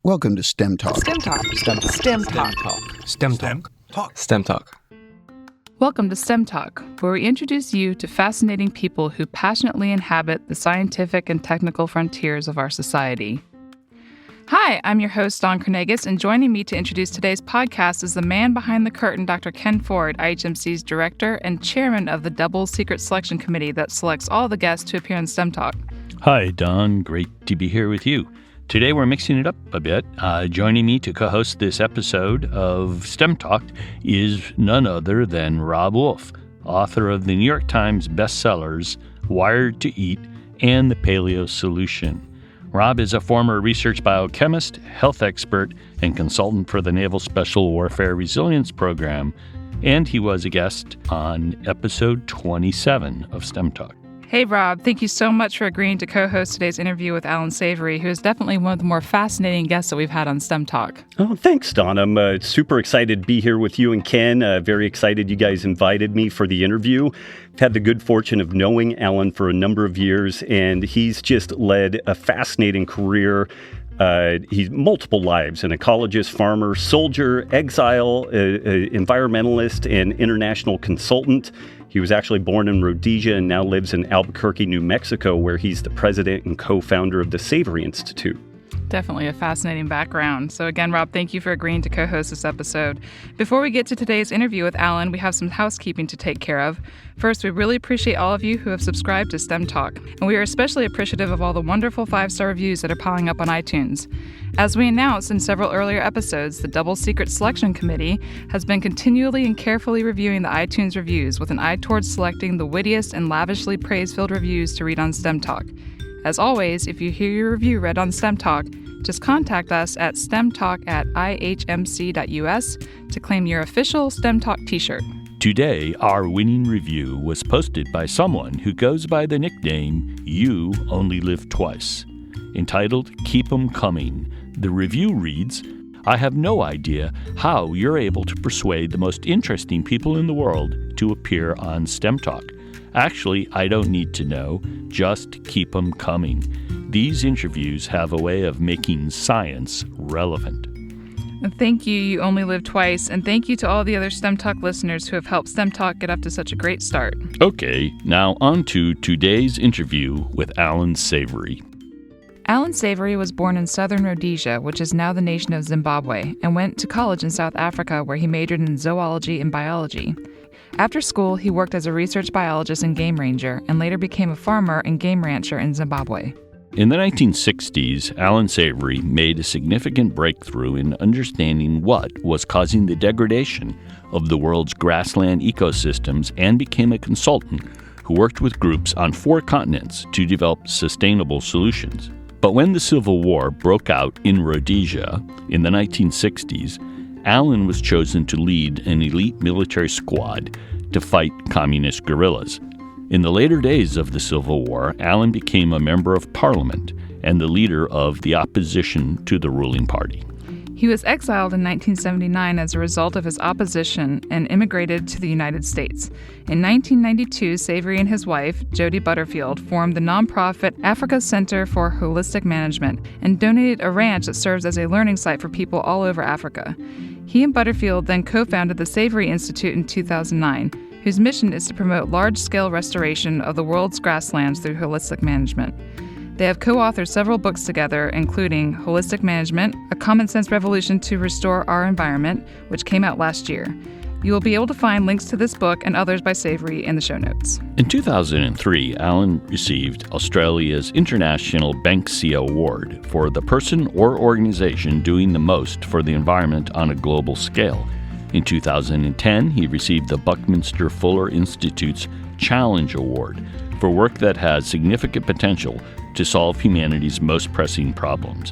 Welcome to STEM Talk. STEM Talk. STEM Talk. STEM Talk. STEM Talk. STEM Talk. Welcome to STEM Talk, where we introduce you to fascinating people who passionately inhabit the scientific and technical frontiers of our society. Hi, I'm your host, Dawn Kernagis, and joining me to introduce today's podcast is the man behind the curtain, Dr. Ken Ford, IHMC's director and chairman of the Double Secret Selection Committee that selects all the guests to appear on STEM Talk. Hi, Don. Great to be here with you. Today we're mixing it up a bit. Joining me to co-host this episode of STEM Talk is none other than Robb Wolf, author of the New York Times bestsellers Wired to Eat and the Paleo Solution. Robb is a former research biochemist, health expert, and consultant for the Naval Special Warfare Resilience Program, and he was a guest on episode 27 of STEM Talk. Hey, Robb, thank you so much for agreeing to co-host today's interview with Allan Savory, who is definitely one of the more fascinating guests that we've had on STEM Talk. Oh, thanks, Dawn. I'm super excited to be here with you and Ken. Very excited you guys invited me for the interview. I've had the good fortune of knowing Allan for a number of years, and he's just led a fascinating career. He's multiple lives: an ecologist, farmer, soldier, exile, environmentalist, and international consultant. He was actually born in Rhodesia and now lives in Albuquerque, New Mexico, where he's the president and co-founder of the Savory Institute. Definitely a fascinating background. So again, Robb, thank you for agreeing to co-host this episode. Before we get to today's interview with Allan, we have some housekeeping to take care of. First, we really appreciate all of you who have subscribed to STEM Talk, and we are especially appreciative of all the wonderful 5-star reviews that are piling up on iTunes. As we announced in several earlier episodes, the Double Secret Selection Committee has been continually and carefully reviewing the iTunes reviews with an eye towards selecting the wittiest and lavishly praise-filled reviews to read on STEM Talk. As always, if you hear your review read on STEM Talk, just contact us at stemtalk@ihmc.us to claim your official STEM Talk t-shirt. Today, our winning review was posted by someone who goes by the nickname You Only Live Twice. Entitled Keep 'em Coming, the review reads, "I have no idea how you're able to persuade the most interesting people in the world to appear on STEM Talk. Actually, I don't need to know. Just keep 'em coming. These interviews have a way of making science relevant." Thank you, You Only Live Twice, and thank you to all the other STEM Talk listeners who have helped STEM Talk get up to such a great start. Okay, now on to today's interview with Allan Savory. Allan Savory was born in southern Rhodesia, which is now the nation of Zimbabwe, and went to college in South Africa where he majored in zoology and biology. After school, he worked as a research biologist and game ranger, and later became a farmer and game rancher in Zimbabwe. In the 1960s, Allan Savory made a significant breakthrough in understanding what was causing the degradation of the world's grassland ecosystems and became a consultant who worked with groups on 4 continents to develop sustainable solutions. But when the Civil War broke out in Rhodesia in the 1960s, Allan was chosen to lead an elite military squad to fight communist guerrillas. In the later days of the Civil War, Allan became a member of Parliament and the leader of the opposition to the ruling party. He was exiled in 1979 as a result of his opposition and immigrated to the United States. In 1992, Savory and his wife, Jody Butterfield, formed the nonprofit Africa Center for Holistic Management and donated a ranch that serves as a learning site for people all over Africa. He and Butterfield then co-founded the Savory Institute in 2009, whose mission is to promote large-scale restoration of the world's grasslands through holistic management. They have co-authored several books together, including Holistic Management, A Common Sense Revolution to Restore Our Environment, which came out last year. You will be able to find links to this book and others by Savory in the show notes. In 2003, Allan received Australia's International Banksy Award for the person or organization doing the most for the environment on a global scale. In 2010, he received the Buckminster Fuller Institute's Challenge Award for work that has significant potential to solve humanity's most pressing problems.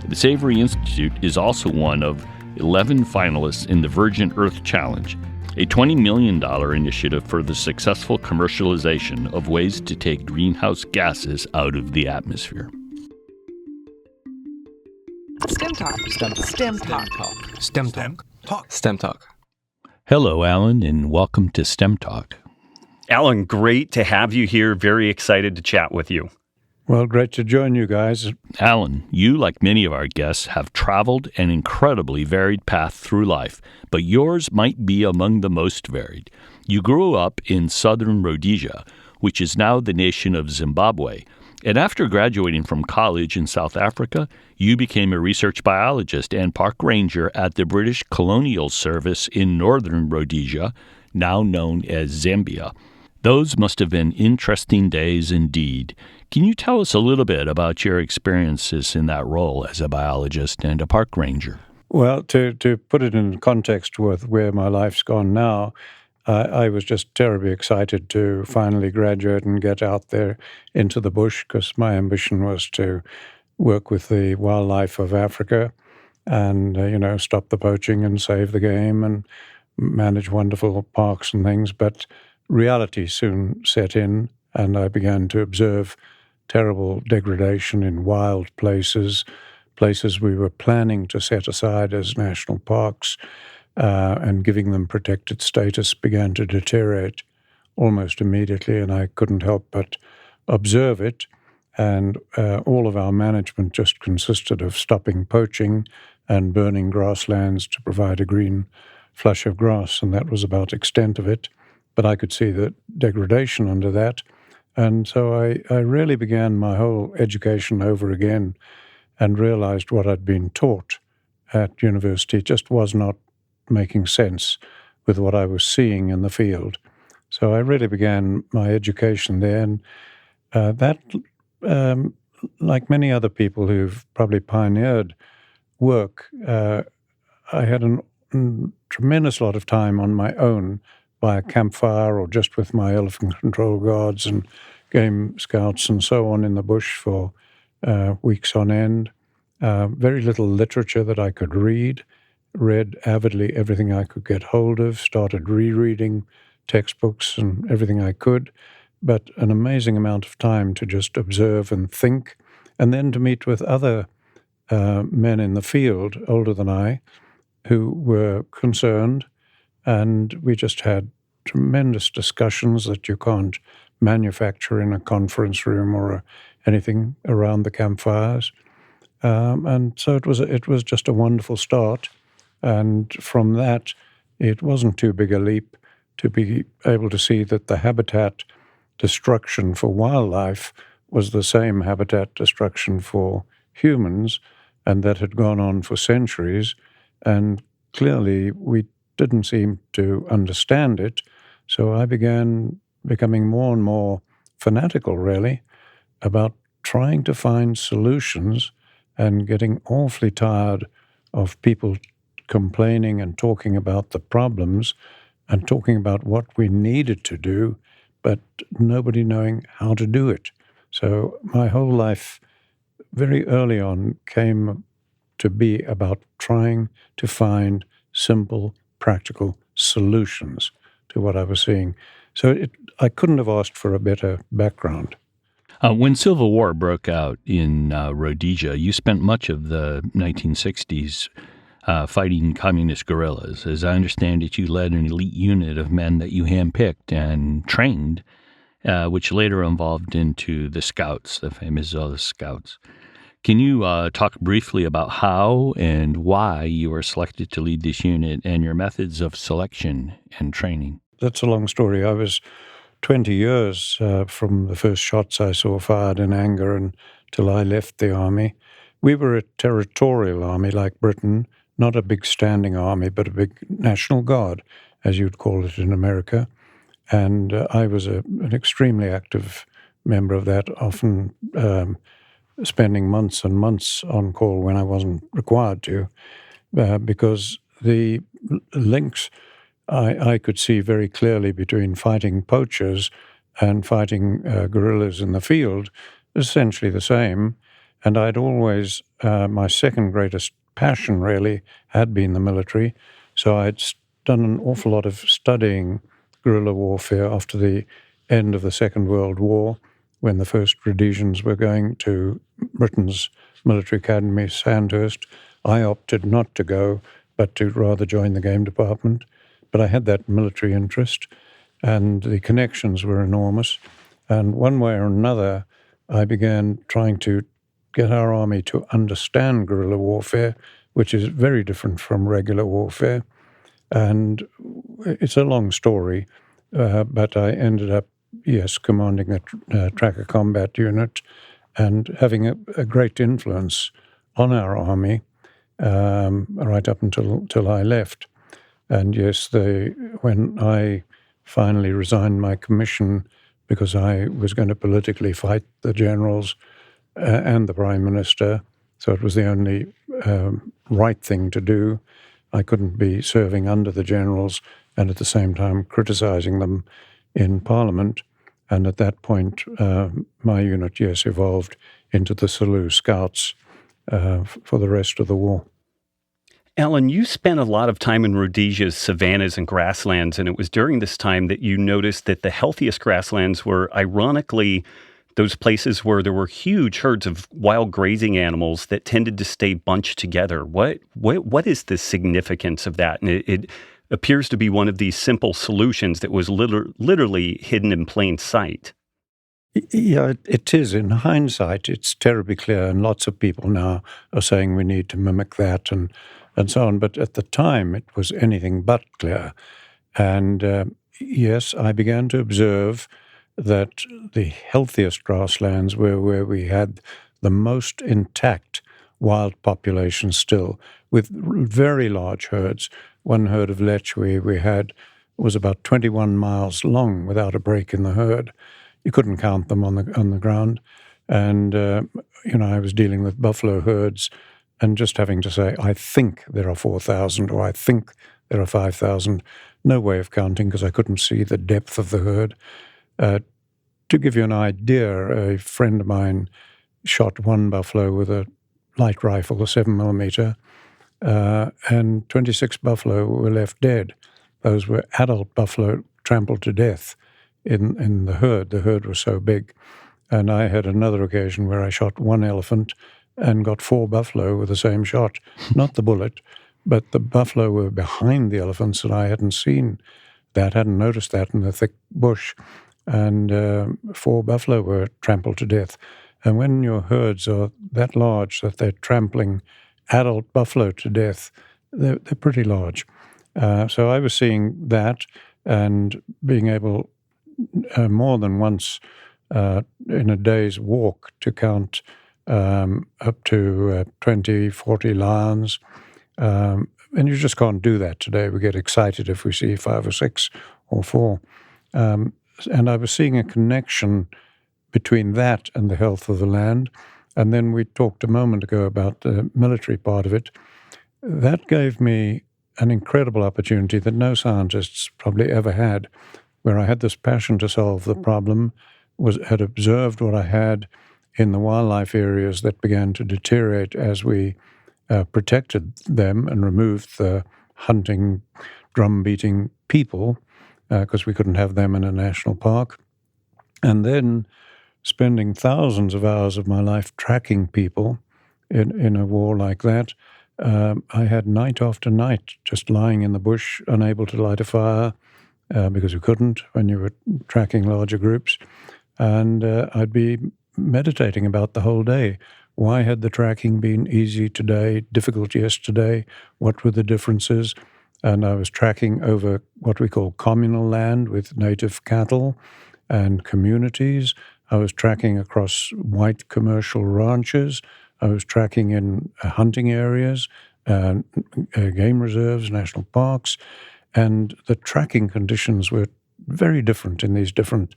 The Savory Institute is also one of 11 finalists in the Virgin Earth Challenge, a $20 million initiative for the successful commercialization of ways to take greenhouse gases out of the atmosphere. STEM Talk. STEM Talk. STEM Talk. STEM Talk. Hello, Allan, and welcome to STEM Talk. Allan, great to have you here. Very excited to chat with you. Well, great to join you guys. Allan, you, like many of our guests, have traveled an incredibly varied path through life, but yours might be among the most varied. You grew up in southern Rhodesia, which is now the nation of Zimbabwe, and after graduating from college in South Africa, you became a research biologist and park ranger at the British Colonial Service in northern Rhodesia, now known as Zambia. Those must have been interesting days indeed. Can you tell us a little bit about your experiences in that role as a biologist and a park ranger? Well, to put it in context with where my life's gone now, I was just terribly excited to finally graduate and get out there into the bush, because my ambition was to work with the wildlife of Africa and, stop the poaching and save the game and manage wonderful parks and things. But reality soon set in, and I began to observe terrible degradation in wild places we were planning to set aside as national parks, and giving them protected status began to deteriorate almost immediately, and I couldn't help but observe it. And all of our management just consisted of stopping poaching and burning grasslands to provide a green flush of grass, and that was about the extent of it. But I could see the degradation under that. And so I really began my whole education over again and realized what I'd been taught at university just was not making sense with what I was seeing in the field. So I really began my education there. And that, like many other people who've probably pioneered work, I had a tremendous lot of time on my own by a campfire or just with my elephant control guards and game scouts and so on in the bush for weeks on end. Very little literature that I could read. Read avidly everything I could get hold of, started rereading textbooks and everything I could, but an amazing amount of time to just observe and think, and then to meet with other men in the field, older than I, who were concerned, and we just had tremendous discussions that you can't manufacture in a conference room or anything around the campfires. And so it was just a wonderful start. And from that, it wasn't too big a leap to be able to see that the habitat destruction for wildlife was the same habitat destruction for humans, and that had gone on for centuries. And clearly, we didn't seem to understand it. So I began becoming more and more fanatical, really, about trying to find solutions and getting awfully tired of people complaining and talking about the problems and talking about what we needed to do, but nobody knowing how to do it. So my whole life, very early on, came to be about trying to find simple, practical solutions to what I was seeing. So I couldn't have asked for a better background. When Civil War broke out in Rhodesia, you spent much of the 1960s fighting communist guerrillas. As I understand it, you led an elite unit of men that you handpicked and trained, which later evolved into the Scouts, the famous Zola Scouts. Can you talk briefly about how and why you were selected to lead this unit and your methods of selection and training? That's a long story. I was 20 years from the first shots I saw fired in anger until I left the army. We were a territorial army like Britain, not a big standing army, but a big National Guard, as you'd call it in America. And I was an extremely active member of that, often spending months and months on call when I wasn't required to, because the links I could see very clearly between fighting poachers and fighting guerrillas in the field, essentially the same. And I'd always, my second greatest passion really had been the military. So I'd done an awful lot of studying guerrilla warfare after the end of the Second World War, when the first Rhodesians were going to Britain's military academy, Sandhurst. I opted not to go, but to rather join the game department. But I had that military interest, and the connections were enormous. And one way or another, I began trying to get our army to understand guerrilla warfare, which is very different from regular warfare. And it's a long story, but I ended up, yes, commanding a tracker combat unit and having a great influence on our army right up until I left. And yes, when I finally resigned my commission because I was going to politically fight the generals and the prime minister, so it was the only right thing to do. I couldn't be serving under the generals and at the same time criticizing them in Parliament. And at that point, my unit, yes, evolved into the Selous Scouts for the rest of the war. Allan, you spent a lot of time in Rhodesia's savannas and grasslands, and it was during this time that you noticed that the healthiest grasslands were, ironically, those places where there were huge herds of wild grazing animals that tended to stay bunched together. What is the significance of that? And it appears to be one of these simple solutions that was literally hidden in plain sight. Yeah, it is. In hindsight, it's terribly clear, and lots of people now are saying we need to mimic that and so on. But at the time, it was anything but clear. And yes, I began to observe that the healthiest grasslands were where we had the most intact wild population still, with very large herds. One herd of lech we had was about 21 miles long without a break in the herd. You couldn't count them on the ground. And, I was dealing with buffalo herds and just having to say, I think there are 4,000 or I think there are 5,000. No way of counting because I couldn't see the depth of the herd. To give you an idea, a friend of mine shot one buffalo with a light rifle, a 7mm, and 26 buffalo were left dead. Those were adult buffalo trampled to death in the herd. The herd was so big. And I had another occasion where I shot one elephant and got 4 buffalo with the same shot. Not the bullet, but the buffalo were behind the elephants, and I hadn't seen that, hadn't noticed that in the thick bush. And 4 buffalo were trampled to death. And when your herds are that large that they're trampling adult buffalo to death, they're pretty large. So I was seeing that and being able more than once in a day's walk to count up to 20, 40 lions. And you just can't do that today. We get excited if we see 5 or 6 or 4. And I was seeing a connection between that and the health of the land. And then we talked a moment ago about the military part of it. That gave me an incredible opportunity that no scientists probably ever had, where I had this passion to solve the problem, had observed what I had in the wildlife areas that began to deteriorate as we protected them and removed the hunting, drum-beating people, because we couldn't have them in a national park. And then spending thousands of hours of my life tracking people in a war like that, I had night after night just lying in the bush, unable to light a fire, because we couldn't when you were tracking larger groups. And I'd be meditating about the whole day. Why had the tracking been easy today, difficult yesterday? What were the differences? And I was tracking over what we call communal land with native cattle and communities. I was tracking across white commercial ranches. I was tracking in hunting areas, game reserves, national parks. And the tracking conditions were very different in these different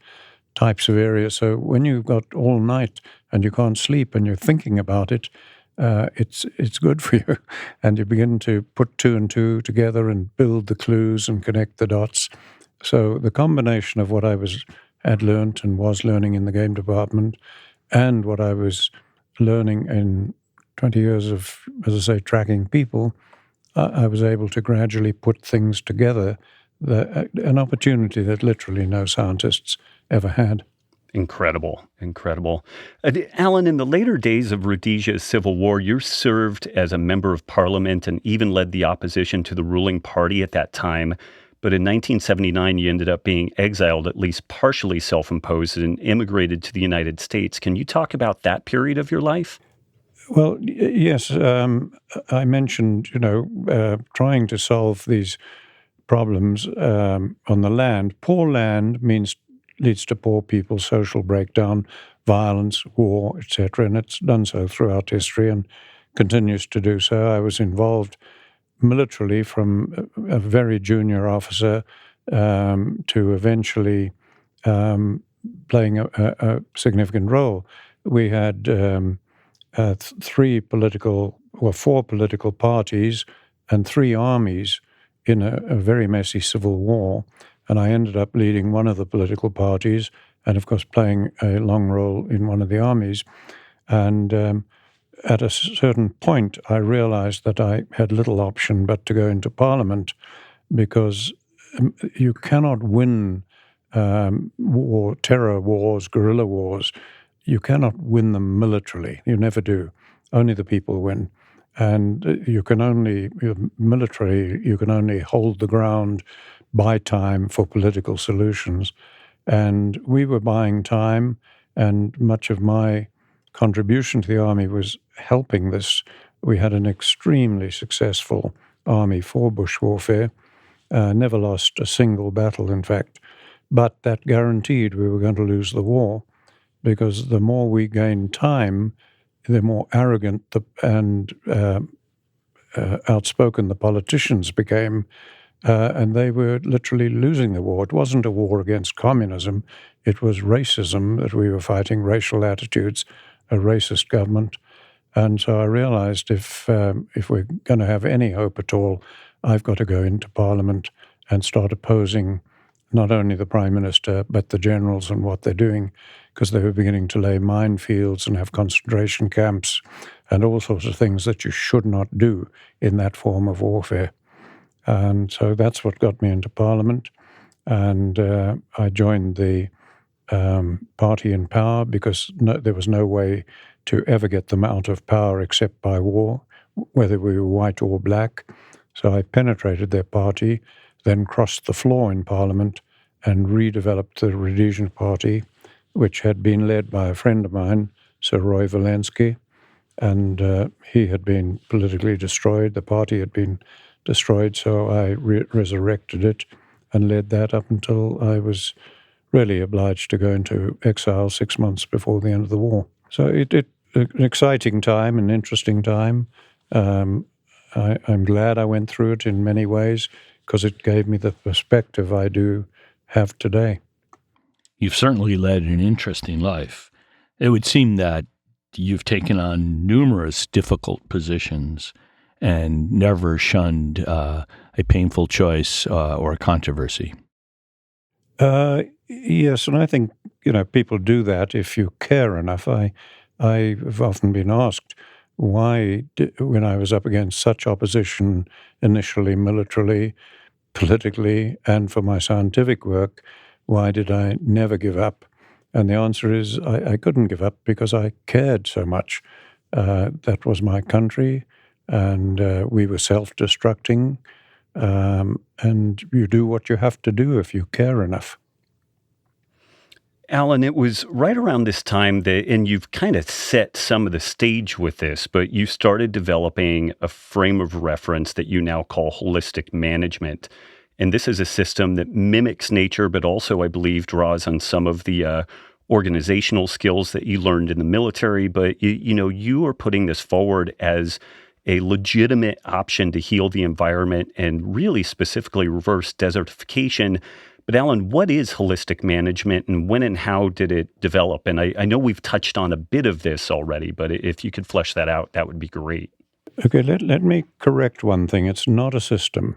types of areas. So when you've got all night and you can't sleep and you're thinking about it, it's good for you. And you begin to put 2 and 2 together and build the clues and connect the dots. So the combination of what I had learned and was learning in the game department and what I was learning in 20 years of, as I say, tracking people, I was able to gradually put things together, an opportunity that literally no scientists ever had. Incredible. Allan, in the later days of Rhodesia's civil war, you served as a member of parliament and even led the opposition to the ruling party at that time. but in 1979 you ended up being exiled, at least partially self-imposed, and immigrated to the United States. Can you talk about that period of your life? Well, yes. I mentioned, trying to solve these problems on the land. Poor land leads to poor people, social breakdown, violence, war, etc., and it's done so throughout history and continues to do so. I was involved militarily from a very junior officer to eventually playing a significant role. We had four political parties and three armies in a very messy civil war, and I ended up leading one of the political parties and, of course, playing a long role in one of the armies. And at a certain point, I realized that I had little option but to go into Parliament, because you cannot win terror wars, guerrilla wars. You cannot win them militarily. You never do. Only the people win. And militarily, you can only hold the ground, buy time for political solutions. And we were buying time, and much of my contribution to the army was helping this. We had an extremely successful army for bush warfare, never lost a single battle, in fact. But that guaranteed we were going to lose the war, because the more we gained time, the more arrogant and outspoken the politicians became, and they were literally losing the war. It wasn't a war against communism. It was racism that we were fighting, racial attitudes, a racist government. And so I realized if we're going to have any hope at all, I've got to go into Parliament and start opposing not only the Prime Minister, but the generals and what they're doing, because they were beginning to lay minefields and have concentration camps and all sorts of things that you should not do in that form of warfare. And so that's what got me into Parliament. And I joined the party in power, because there was no way to ever get them out of power except by war, whether we were white or black. So I penetrated their party, then crossed the floor in Parliament and redeveloped the Rhodesian Party, which had been led by a friend of mine, Sir Roy Walensky, and he had been politically destroyed. The party had been destroyed, so I resurrected it and led that up until I was really obliged to go into exile 6 months before the end of the war. So it an exciting time, an interesting time. I'm glad I went through it in many ways, because it gave me the perspective I do have today. You've certainly led an interesting life. It would seem that you've taken on numerous difficult positions and never shunned a painful choice or a controversy. Yes, and I think people do that if you care enough. I've often been asked why, when I was up against such opposition, initially militarily, politically, and for my scientific work, why did I never give up? And the answer is I couldn't give up because I cared so much. That was my country, and we were self-destructing, and you do what you have to do if you care enough. Allan, it was right around this time that, and you've kind of set some of the stage with this, but you started developing a frame of reference that you now call holistic management. And this is a system that mimics nature, but also, I believe, draws on some of the organizational skills that you learned in the military. But, you are putting this forward as a legitimate option to heal the environment and really specifically reverse desertification. But Allan, what is holistic management, and when and how did it develop? And I know we've touched on a bit of this already, but if you could flesh that out, that would be great. Okay, let me correct one thing. It's not a system.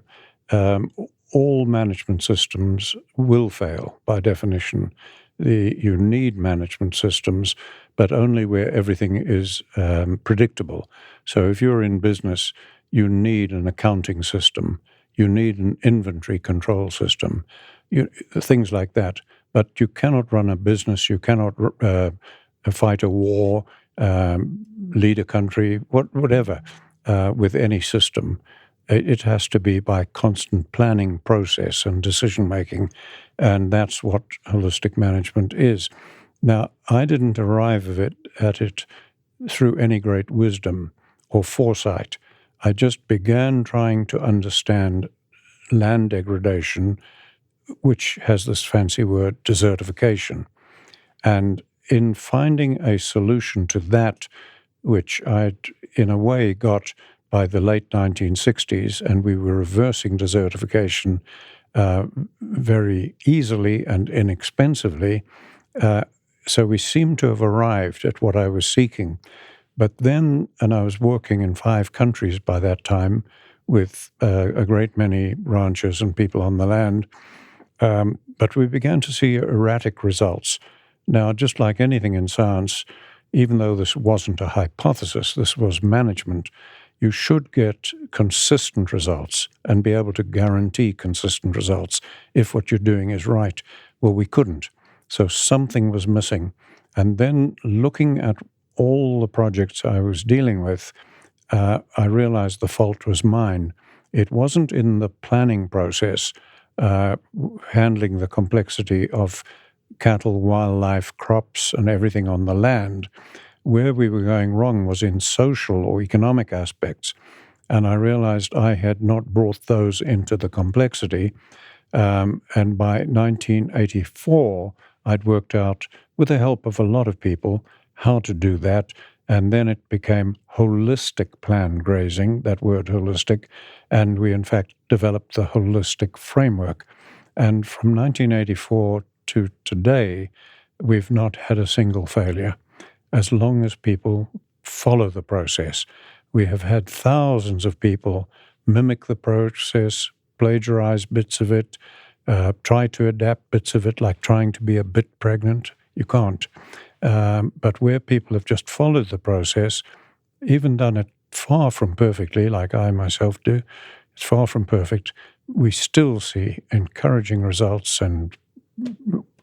All management systems will fail by definition. You need management systems, but only where everything is predictable. So if you're in business, you need an accounting system. You need an inventory control system. Things like that. But you cannot run a business, you cannot fight a war, lead a country, whatever, with any system. It has to be by constant planning process and decision-making, and that's what holistic management is. Now, I didn't arrive at it through any great wisdom or foresight. I just began trying to understand land degradation, which has this fancy word, desertification. And in finding a solution to that, which I'd in a way got by the late 1960s, and we were reversing desertification very easily and inexpensively, so we seemed to have arrived at what I was seeking. But then, and I was working in 5 countries by that time with a great many ranchers and people on the land, but we began to see erratic results. Now, just like anything in science, even though this wasn't a hypothesis, this was management, you should get consistent results and be able to guarantee consistent results if what you're doing is right. Well, we couldn't. So something was missing. And then looking at all the projects I was dealing with, I realized the fault was mine. It wasn't in the planning process, handling the complexity of cattle, wildlife, crops, and everything on the land. Where we were going wrong was in social or economic aspects. And I realized I had not brought those into the complexity. And by 1984, I'd worked out, with the help of a lot of people, how to do that. And then it became holistic planned grazing, that word holistic. And we, in fact, developed the holistic framework. And from 1984 to today, we've not had a single failure. As long as people follow the process. We have had thousands of people mimic the process, plagiarize bits of it, try to adapt bits of it, like trying to be a bit pregnant. You can't. But where people have just followed the process, even done it far from perfectly, like I myself do, it's far from perfect, we still see encouraging results and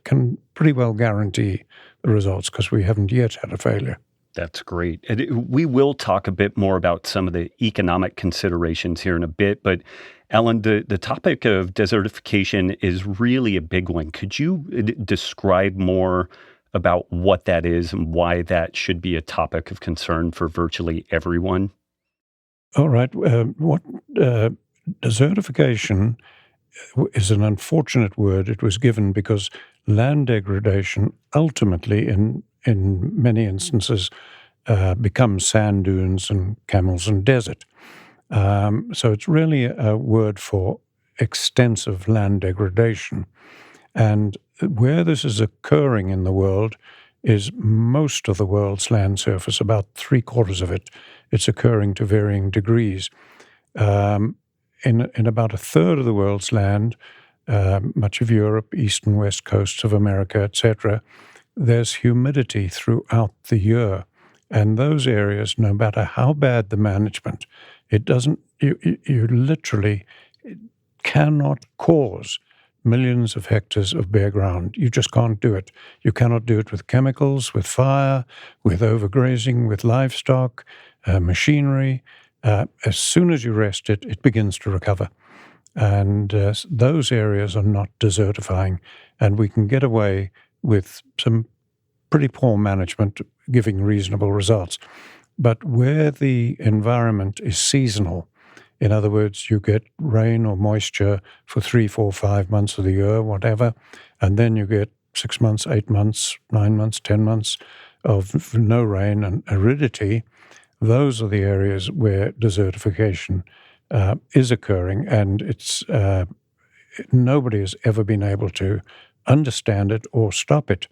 can pretty well guarantee the results because we haven't yet had a failure. That's great. And we will talk a bit more about some of the economic considerations here in a bit, but Allan, the topic of desertification is really a big one. Could you describe more about what that is and why that should be a topic of concern for virtually everyone? All right. Desertification is an unfortunate word. It was given because land degradation ultimately, in many instances, becomes sand dunes and camels and desert. So it's really a word for extensive land degradation. And where this is occurring in the world is most of the world's land surface, about 3/4 of it. It's occurring to varying degrees. In about 1/3 of the world's land, much of Europe, east and west coasts of America, etc., there's humidity throughout the year. And those areas, no matter how bad the management, it doesn't, you literally cannot cause millions of hectares of bare ground. You just can't do it. You cannot do it with chemicals, with fire, with overgrazing, with livestock, machinery. As soon as you rest it, it begins to recover. And those areas are not desertifying. And we can get away with some pretty poor management giving reasonable results. But where the environment is seasonal, in other words, you get rain or moisture for 3, 4, 5 months of the year, whatever, and then you get 6 months, 8 months, 9 months, 10 months of no rain and aridity, those are the areas where desertification is occurring, and it's nobody has ever been able to understand it or stop it.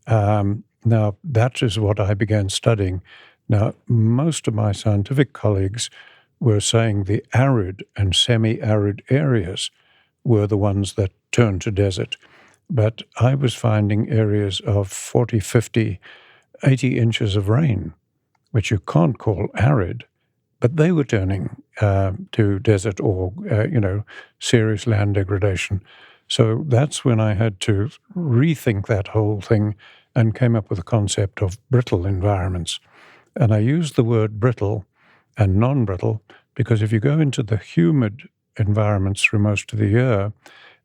Now, that is what I began studying. Now, most of my scientific colleagues were saying the arid and semi-arid areas were the ones that turned to desert. But I was finding areas of 40, 50, 80 inches of rain, which you can't call arid, but they were turning to desert or, serious land degradation. So that's when I had to rethink that whole thing and came up with the concept of brittle environments. And I used the word brittle and non-brittle because if you go into the humid environments through most of the year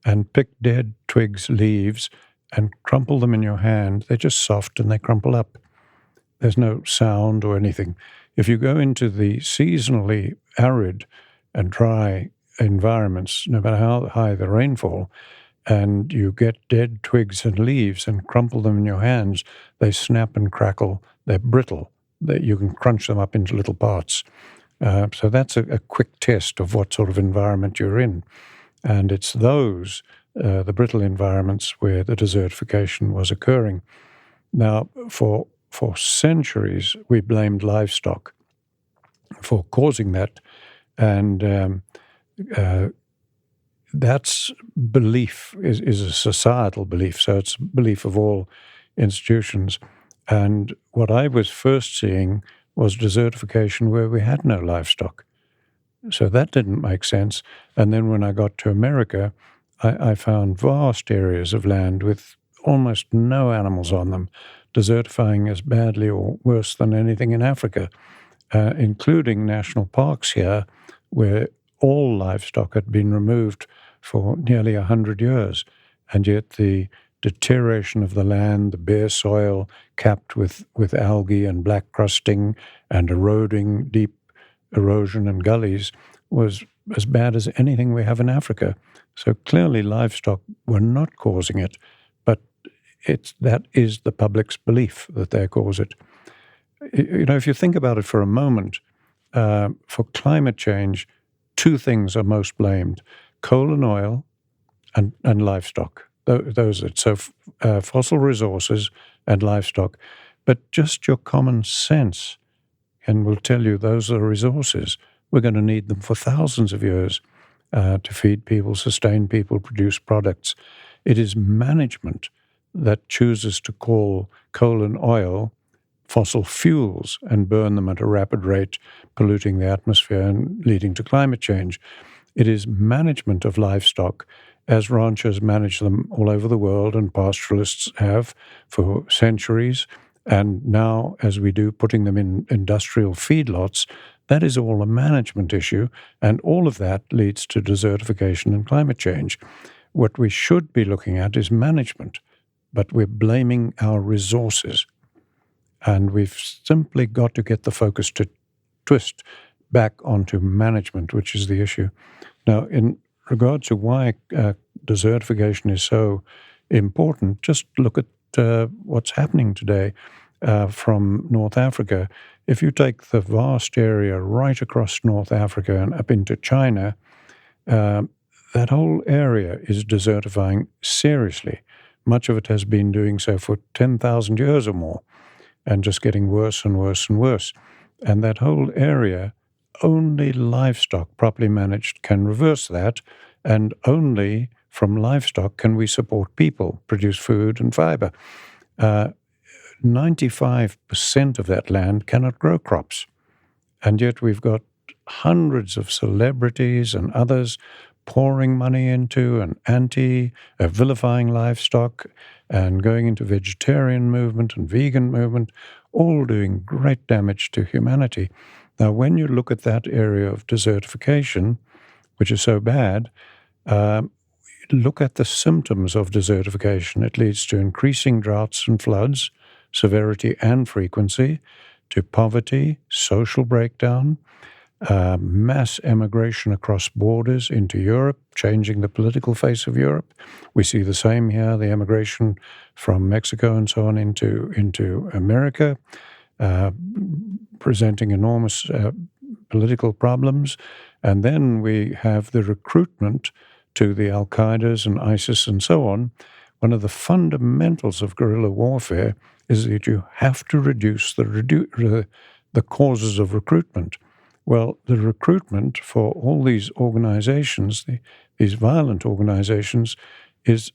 and pick dead twigs, leaves, and crumple them in your hand, they're just soft and they crumple up. There's no sound or anything. If you go into the seasonally arid and dry environments, no matter how high the rainfall, and you get dead twigs and leaves and crumple them in your hands, they snap and crackle. They're brittle. You can crunch them up into little parts. So that's a quick test of what sort of environment you're in. And it's those, the brittle environments, where the desertification was occurring. Now, for centuries, we blamed livestock for causing that. And that's belief is a societal belief, so it's belief of all institutions. And what I was first seeing was desertification where we had no livestock. So that didn't make sense. And then when I got to America, I found vast areas of land with almost no animals on them, desertifying as badly or worse than anything in Africa, including national parks here where all livestock had been removed for nearly 100 years. And yet the deterioration of the land, the bare soil capped with algae and black crusting and eroding, deep erosion and gullies, was as bad as anything we have in Africa. So clearly livestock were not causing it, but that is the public's belief that they cause it. You know, if you think about it for a moment, for climate change, two things are most blamed: coal and oil and livestock. Those are so fossil resources and livestock. But just your common sense and will tell you those are resources. We're going to need them for thousands of years to feed people, sustain people, produce products. It is management that chooses to call coal and oil fossil fuels and burn them at a rapid rate, polluting the atmosphere and leading to climate change. It is management of livestock, as ranchers manage them all over the world and pastoralists have for centuries, and now, as we do, putting them in industrial feedlots. That is all a management issue, and all of that leads to desertification and climate change. What we should be looking at is management, but we're blaming our resources. And we've simply got to get the focus to twist back onto management, which is the issue. Now, in regard to why desertification is so important, just look at what's happening today from North Africa. If you take the vast area right across North Africa and up into China, that whole area is desertifying seriously. Much of it has been doing so for 10,000 years or more, and just getting worse and worse and worse. And that whole area, only livestock properly managed can reverse that, and only from livestock can we support people, produce food and fiber. 95% of that land cannot grow crops. And yet we've got hundreds of celebrities and others pouring money into and vilifying livestock and going into vegetarian movement and vegan movement, all doing great damage to humanity. Now, when you look at that area of desertification, which is so bad, look at the symptoms of desertification. It leads to increasing droughts and floods, severity and frequency, to poverty, social breakdown, mass emigration across borders into Europe, changing the political face of Europe. We see the same here, the emigration from Mexico and so on into America, presenting enormous political problems. And then we have the recruitment to the Al-Qaedas and ISIS and so on. One of the fundamentals of guerrilla warfare is that you have to reduce the causes of recruitment. Well, the recruitment for all these organizations, these violent organizations, is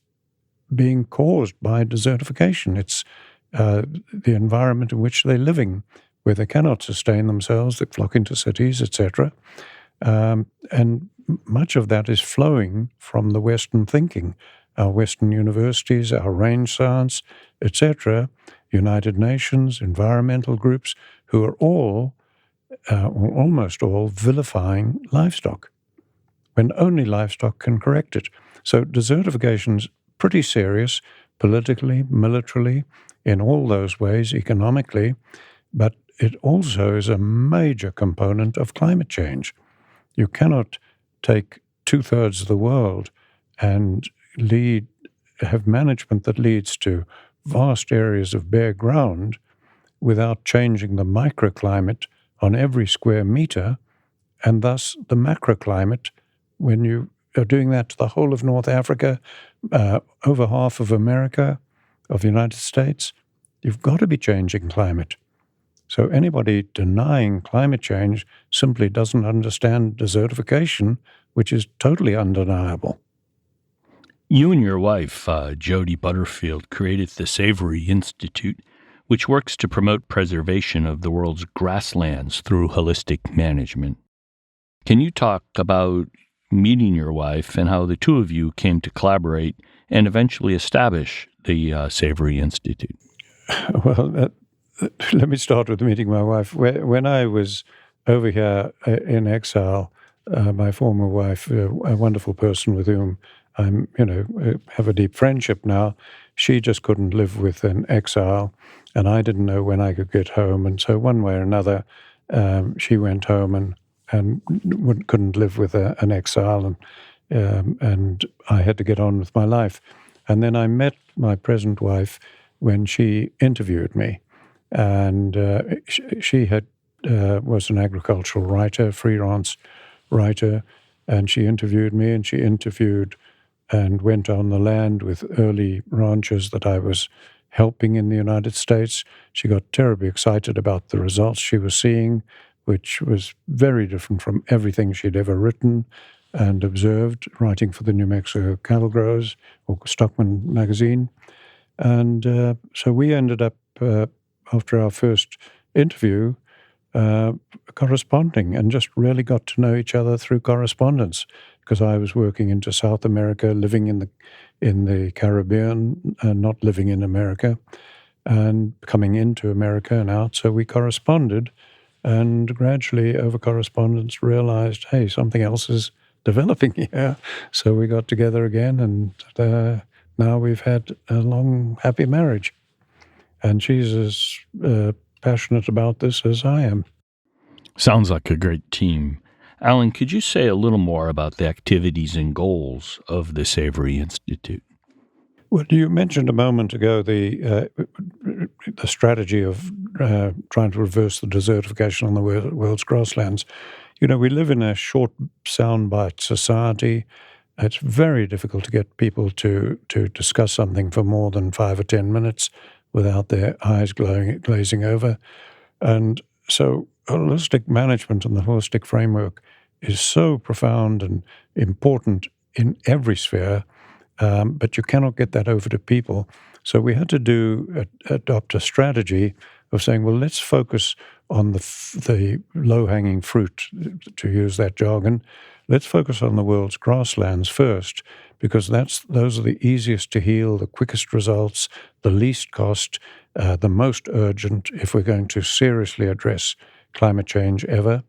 being caused by desertification. It's the environment in which they're living, where they cannot sustain themselves, they flock into cities, etc. And much of that is flowing from the Western thinking, our Western universities, our range science, etc., United Nations, environmental groups, who are all or almost all, vilifying livestock, when only livestock can correct it. So desertification's pretty serious, politically, militarily, in all those ways, economically, but it also is a major component of climate change. You cannot take 2/3 of the world and have management that leads to vast areas of bare ground without changing the microclimate on every square meter, and thus the macroclimate. When you are doing that to the whole of North Africa, over half of America, of the United States, you've got to be changing climate. So anybody denying climate change simply doesn't understand desertification, which is totally undeniable. You and your wife, Jody Butterfield, created the Savory Institute, which works to promote preservation of the world's grasslands through holistic management. Can you talk about meeting your wife and how the two of you came to collaborate and eventually establish the Savory Institute? Well, let me start with meeting my wife. When I was over here in Exile, my former wife, a wonderful person with whom I'm, have a deep friendship now, she just couldn't live with an exile, and I didn't know when I could get home. And so one way or another, she went home and couldn't live with an exile, and I had to get on with my life. And then I met my present wife when she interviewed me, and she was an agricultural writer, freelance writer, and she interviewed me, and she interviewed and went on the land with early ranchers that I was helping in the United States. She got terribly excited about the results she was seeing, which was very different from everything she'd ever written and observed, writing for the New Mexico Cattle Growers or Stockman magazine. And so we ended up, after our first interview, corresponding, and just really got to know each other through correspondence, because I was working into South America, living in the Caribbean, not living in America, and coming into America and out. So we corresponded, and gradually over correspondence realized, hey, something else is developing here. So we got together again, and now we've had a long, happy marriage. And she's as passionate about this as I am. Sounds like a great team. Allan, could you say a little more about the activities and goals of the Savory Institute? Well, you mentioned a moment ago the strategy of trying to reverse the desertification on the world's grasslands. We live in a short soundbite society. It's very difficult to get people to discuss something for more than 5 or 10 minutes without their eyes glazing over. And so holistic management and the holistic framework is so profound and important in every sphere, but you cannot get that over to people. So we had to adopt a strategy of saying, well, let's focus on the low-hanging fruit, to use that jargon. Let's focus on the world's grasslands first, because those are the easiest to heal, the quickest results, the least cost, the most urgent if we're going to seriously address climate change ever.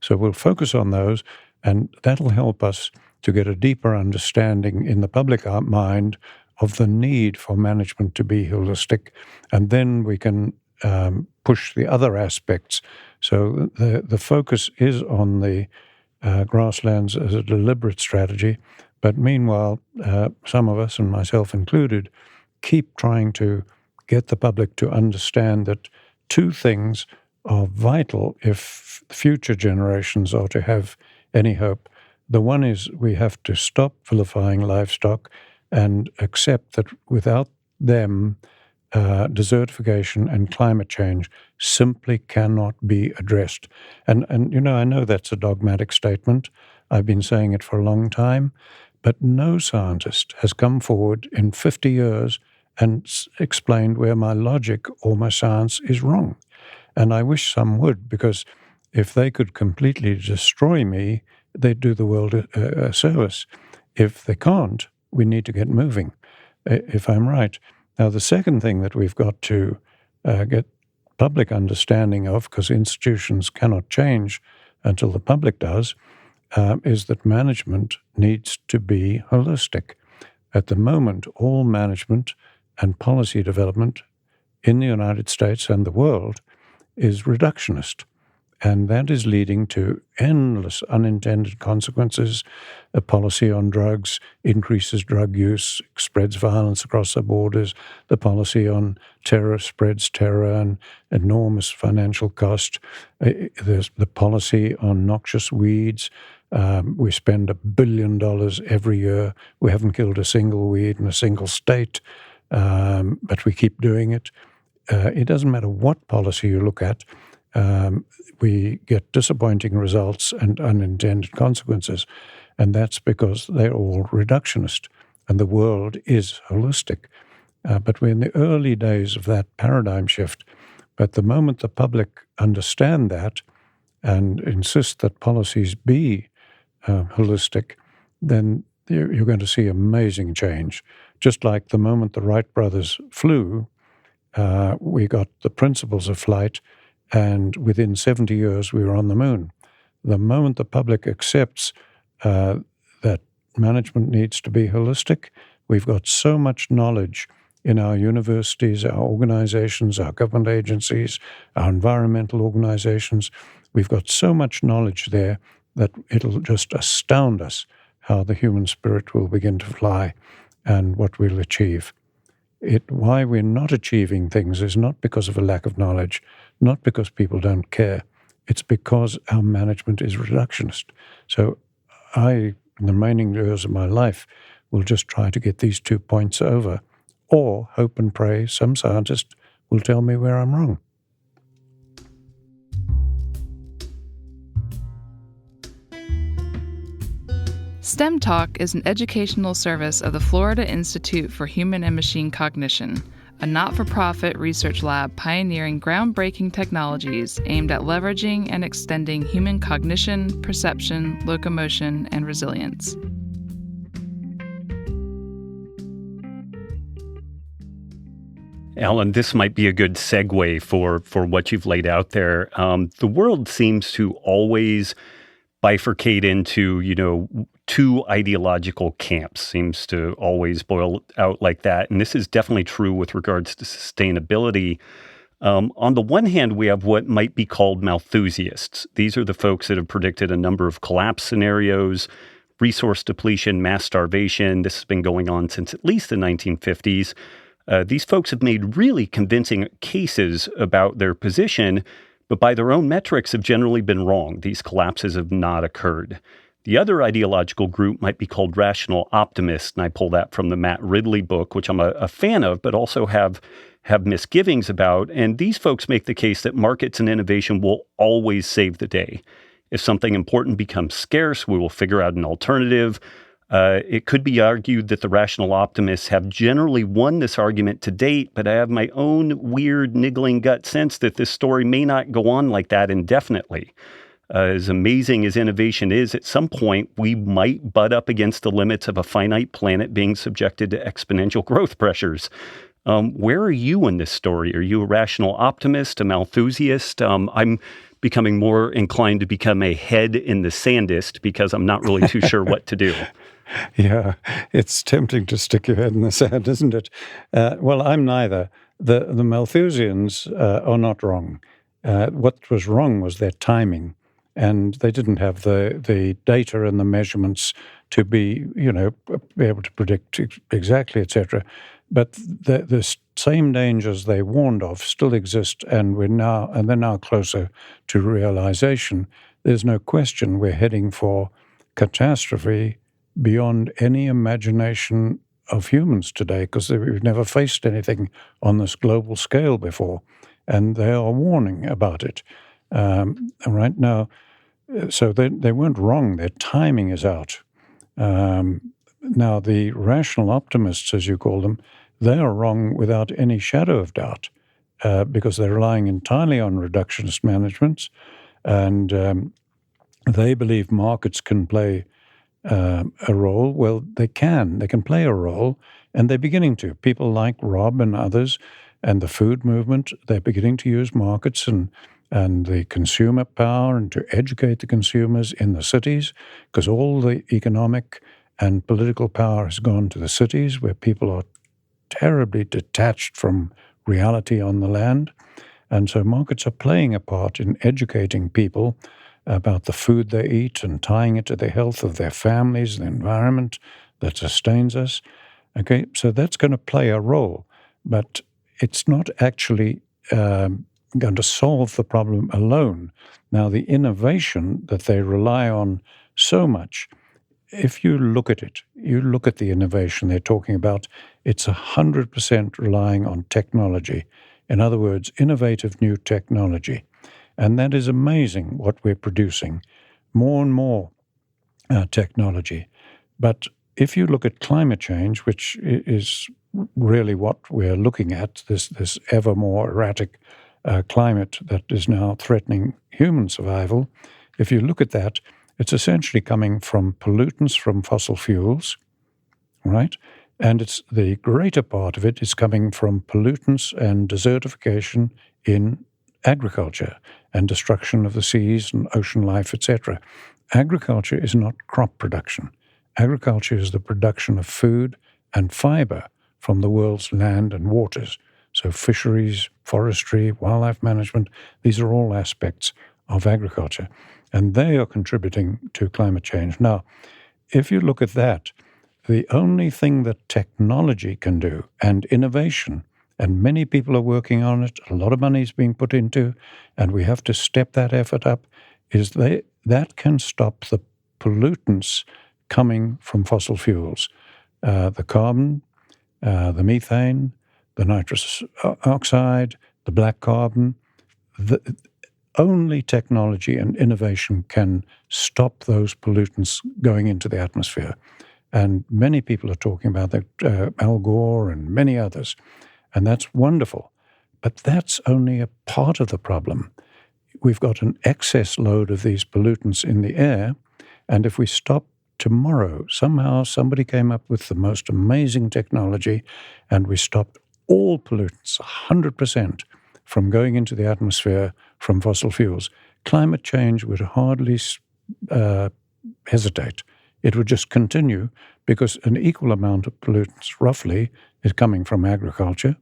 So we'll focus on those, and that'll help us to get a deeper understanding in the public mind of the need for management to be holistic, and then we can push the other aspects. So the focus is on the grasslands as a deliberate strategy, but meanwhile, some of us, and myself included, keep trying to get the public to understand that two things are vital if future generations are to have any hope. The one is we have to stop vilifying livestock and accept that without them, desertification and climate change simply cannot be addressed. And I know that's a dogmatic statement. I've been saying it for a long time, but no scientist has come forward in 50 years and explained where my logic or my science is wrong. And I wish some would, because if they could completely destroy me, they'd do the world a service. If they can't, we need to get moving, if I'm right. Now, the second thing that we've got to get public understanding of, because institutions cannot change until the public does, is that management needs to be holistic. At the moment, all management and policy development in the United States and the world is reductionist. And that is leading to endless unintended consequences. A policy on drugs increases drug use, spreads violence across the borders. The policy on terror spreads terror and enormous financial cost. There's the policy on noxious weeds. We spend $1 billion every year. We haven't killed a single weed in a single state, but we keep doing it. It doesn't matter what policy you look at. We get disappointing results and unintended consequences, and that's because they're all reductionist, and the world is holistic. But we're in the early days of that paradigm shift. But the moment the public understand that and insist that policies be holistic, then you're going to see amazing change. Just like the moment the Wright brothers flew, we got the principles of flight, and within 70 years, we were on the moon. The moment the public accepts that management needs to be holistic, we've got so much knowledge in our universities, our organizations, our government agencies, our environmental organizations. We've got so much knowledge there that it'll just astound us how the human spirit will begin to fly and what we'll achieve. Why we're not achieving things is not because of a lack of knowledge, not because people don't care. It's because our management is reductionist. So in the remaining years of my life, will just try to get these 2 points over, or hope and pray some scientist will tell me where I'm wrong. STEM Talk is an educational service of the Florida Institute for Human and Machine Cognition, a not-for-profit research lab pioneering groundbreaking technologies aimed at leveraging and extending human cognition, perception, locomotion, and resilience. Allan, this might be a good segue for what you've laid out there. The world seems to always bifurcate into, two ideological camps, seems to always boil out like that. And this is definitely true with regards to sustainability. On the one hand, we have what might be called Malthusiasts. These are the folks that have predicted a number of collapse scenarios, resource depletion, mass starvation. This has been going on since at least the 1950s. These folks have made really convincing cases about their position, but by their own metrics have generally been wrong. These collapses have not occurred. The other ideological group might be called rational optimists, and I pull that from the Matt Ridley book, which I'm a fan of, but also have misgivings about. And these folks make the case that markets and innovation will always save the day. If something important becomes scarce, we will figure out an alternative. It could be argued that the rational optimists have generally won this argument to date, but I have my own weird, niggling gut sense that this story may not go on like that indefinitely. As amazing as innovation is, at some point, we might butt up against the limits of a finite planet being subjected to exponential growth pressures. Where are you in this story? Are you a rational optimist, a Malthusiast? I'm becoming more inclined to become a head in the sandist because I'm not really too sure what to do. Yeah, it's tempting to stick your head in the sand, isn't it? Well, I'm neither. The Malthusians are not wrong. What was wrong was their timing, and they didn't have the data and the measurements to be able to predict exactly, etc. But the same dangers they warned of still exist, and they're now closer to realization. There's no question we're heading for catastrophe beyond any imagination of humans today, because we've never faced anything on this global scale before, and they are warning about it right now. So they weren't wrong. Their timing is out. Now, the rational optimists, as you call them, they are wrong without any shadow of doubt because they're relying entirely on reductionist management, and they believe markets can play a role. Well, they can play a role, and they're beginning to. People like Robb and others and the food movement, they're beginning to use markets and the consumer power and to educate the consumers in the cities, because all the economic and political power has gone to the cities where people are terribly detached from reality on the land. And so markets are playing a part in educating people about the food they eat and tying it to the health of their families, the environment that sustains us. Okay, so that's going to play a role, but it's not actually going to solve the problem alone. Now, the innovation that they rely on so much, if you look at it, you look at the innovation they're talking about, it's 100% relying on technology. In other words, innovative new technology. And that is amazing what we're producing, more and more technology. But if you look at climate change, which is really what we're looking at, this ever more erratic climate that is now threatening human survival, if you look at that, it's essentially coming from pollutants from fossil fuels, right? And it's the greater part of it is coming from pollutants and desertification in agriculture and destruction of the seas and ocean life, etc. Agriculture is not crop production. Agriculture is the production of food and fiber from the world's land and waters. So fisheries, forestry, wildlife management, these are all aspects of agriculture. And they are contributing to climate change. Now, if you look at that, the only thing that technology can do and innovation, and many people are working on it, a lot of money is being put into, and we have to step that effort up, is that can stop the pollutants coming from fossil fuels. The carbon, the methane, the nitrous oxide, the black carbon. Only technology and innovation can stop those pollutants going into the atmosphere. And many people are talking about that, Al Gore and many others. And that's wonderful. But that's only a part of the problem. We've got an excess load of these pollutants in the air. And if we stop tomorrow, somehow somebody came up with the most amazing technology and we stopped all pollutants, 100%, from going into the atmosphere from fossil fuels, climate change would hardly hesitate. It would just continue because an equal amount of pollutants, roughly, is coming from agriculture,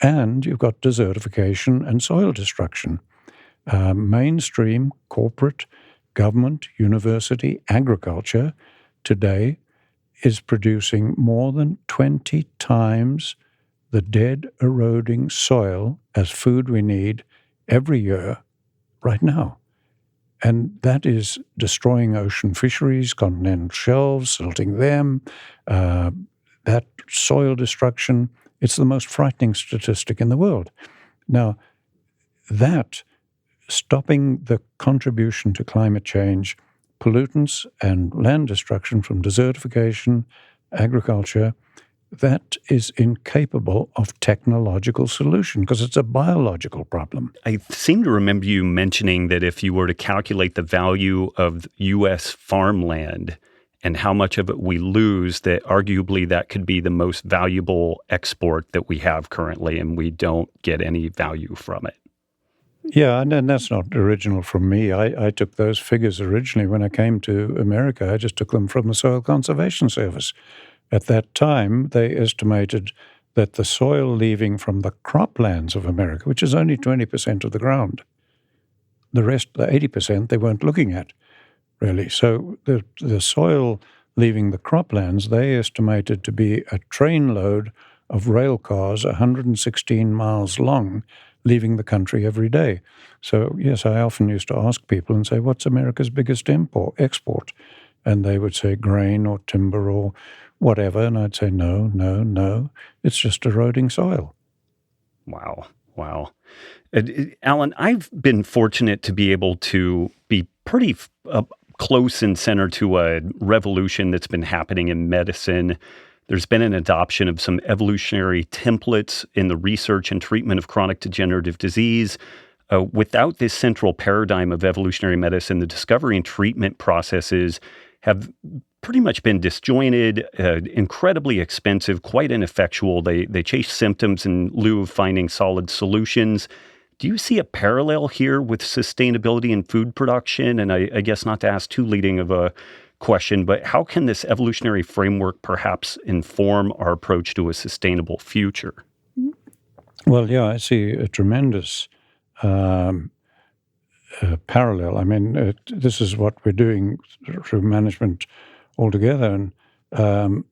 and you've got desertification and soil destruction. Mainstream, corporate, government, university, agriculture today is producing more than 20 times the dead, eroding soil as food we need every year right now. And that is destroying ocean fisheries, continental shelves, silting them, that soil destruction. It's the most frightening statistic in the world. Now, that stopping the contribution to climate change, pollutants and land destruction from desertification, agriculture, that is incapable of technological solution because it's a biological problem. I seem to remember you mentioning that if you were to calculate the value of U.S. farmland and how much of it we lose, that arguably that could be the most valuable export that we have currently, and we don't get any value from it. Yeah, and that's not original from me. I took those figures originally when I came to America. I just took them from the Soil Conservation Service. At that time, they estimated that the soil leaving from the croplands of America, which is only 20% of the ground, the rest, the 80%, they weren't looking at, really. So the soil leaving the croplands, they estimated to be a train load of rail cars 116 miles long, leaving the country every day. So, yes, I often used to ask people and say, what's America's biggest export? And they would say grain or timber or whatever. And I'd say, no. It's just eroding soil. Wow. Allan, I've been fortunate to be able to be pretty close and center to a revolution that's been happening in medicine. There's been an adoption of some evolutionary templates in the research and treatment of chronic degenerative disease. Without this central paradigm of evolutionary medicine, the discovery and treatment processes have pretty much been disjointed, incredibly expensive, quite ineffectual. They chase symptoms in lieu of finding solid solutions. Do you see a parallel here with sustainability in food production? And I guess not to ask too leading of a question, but how can this evolutionary framework perhaps inform our approach to a sustainable future? Well, yeah, I see a tremendous parallel. I mean, this is what we're doing through management altogether. And,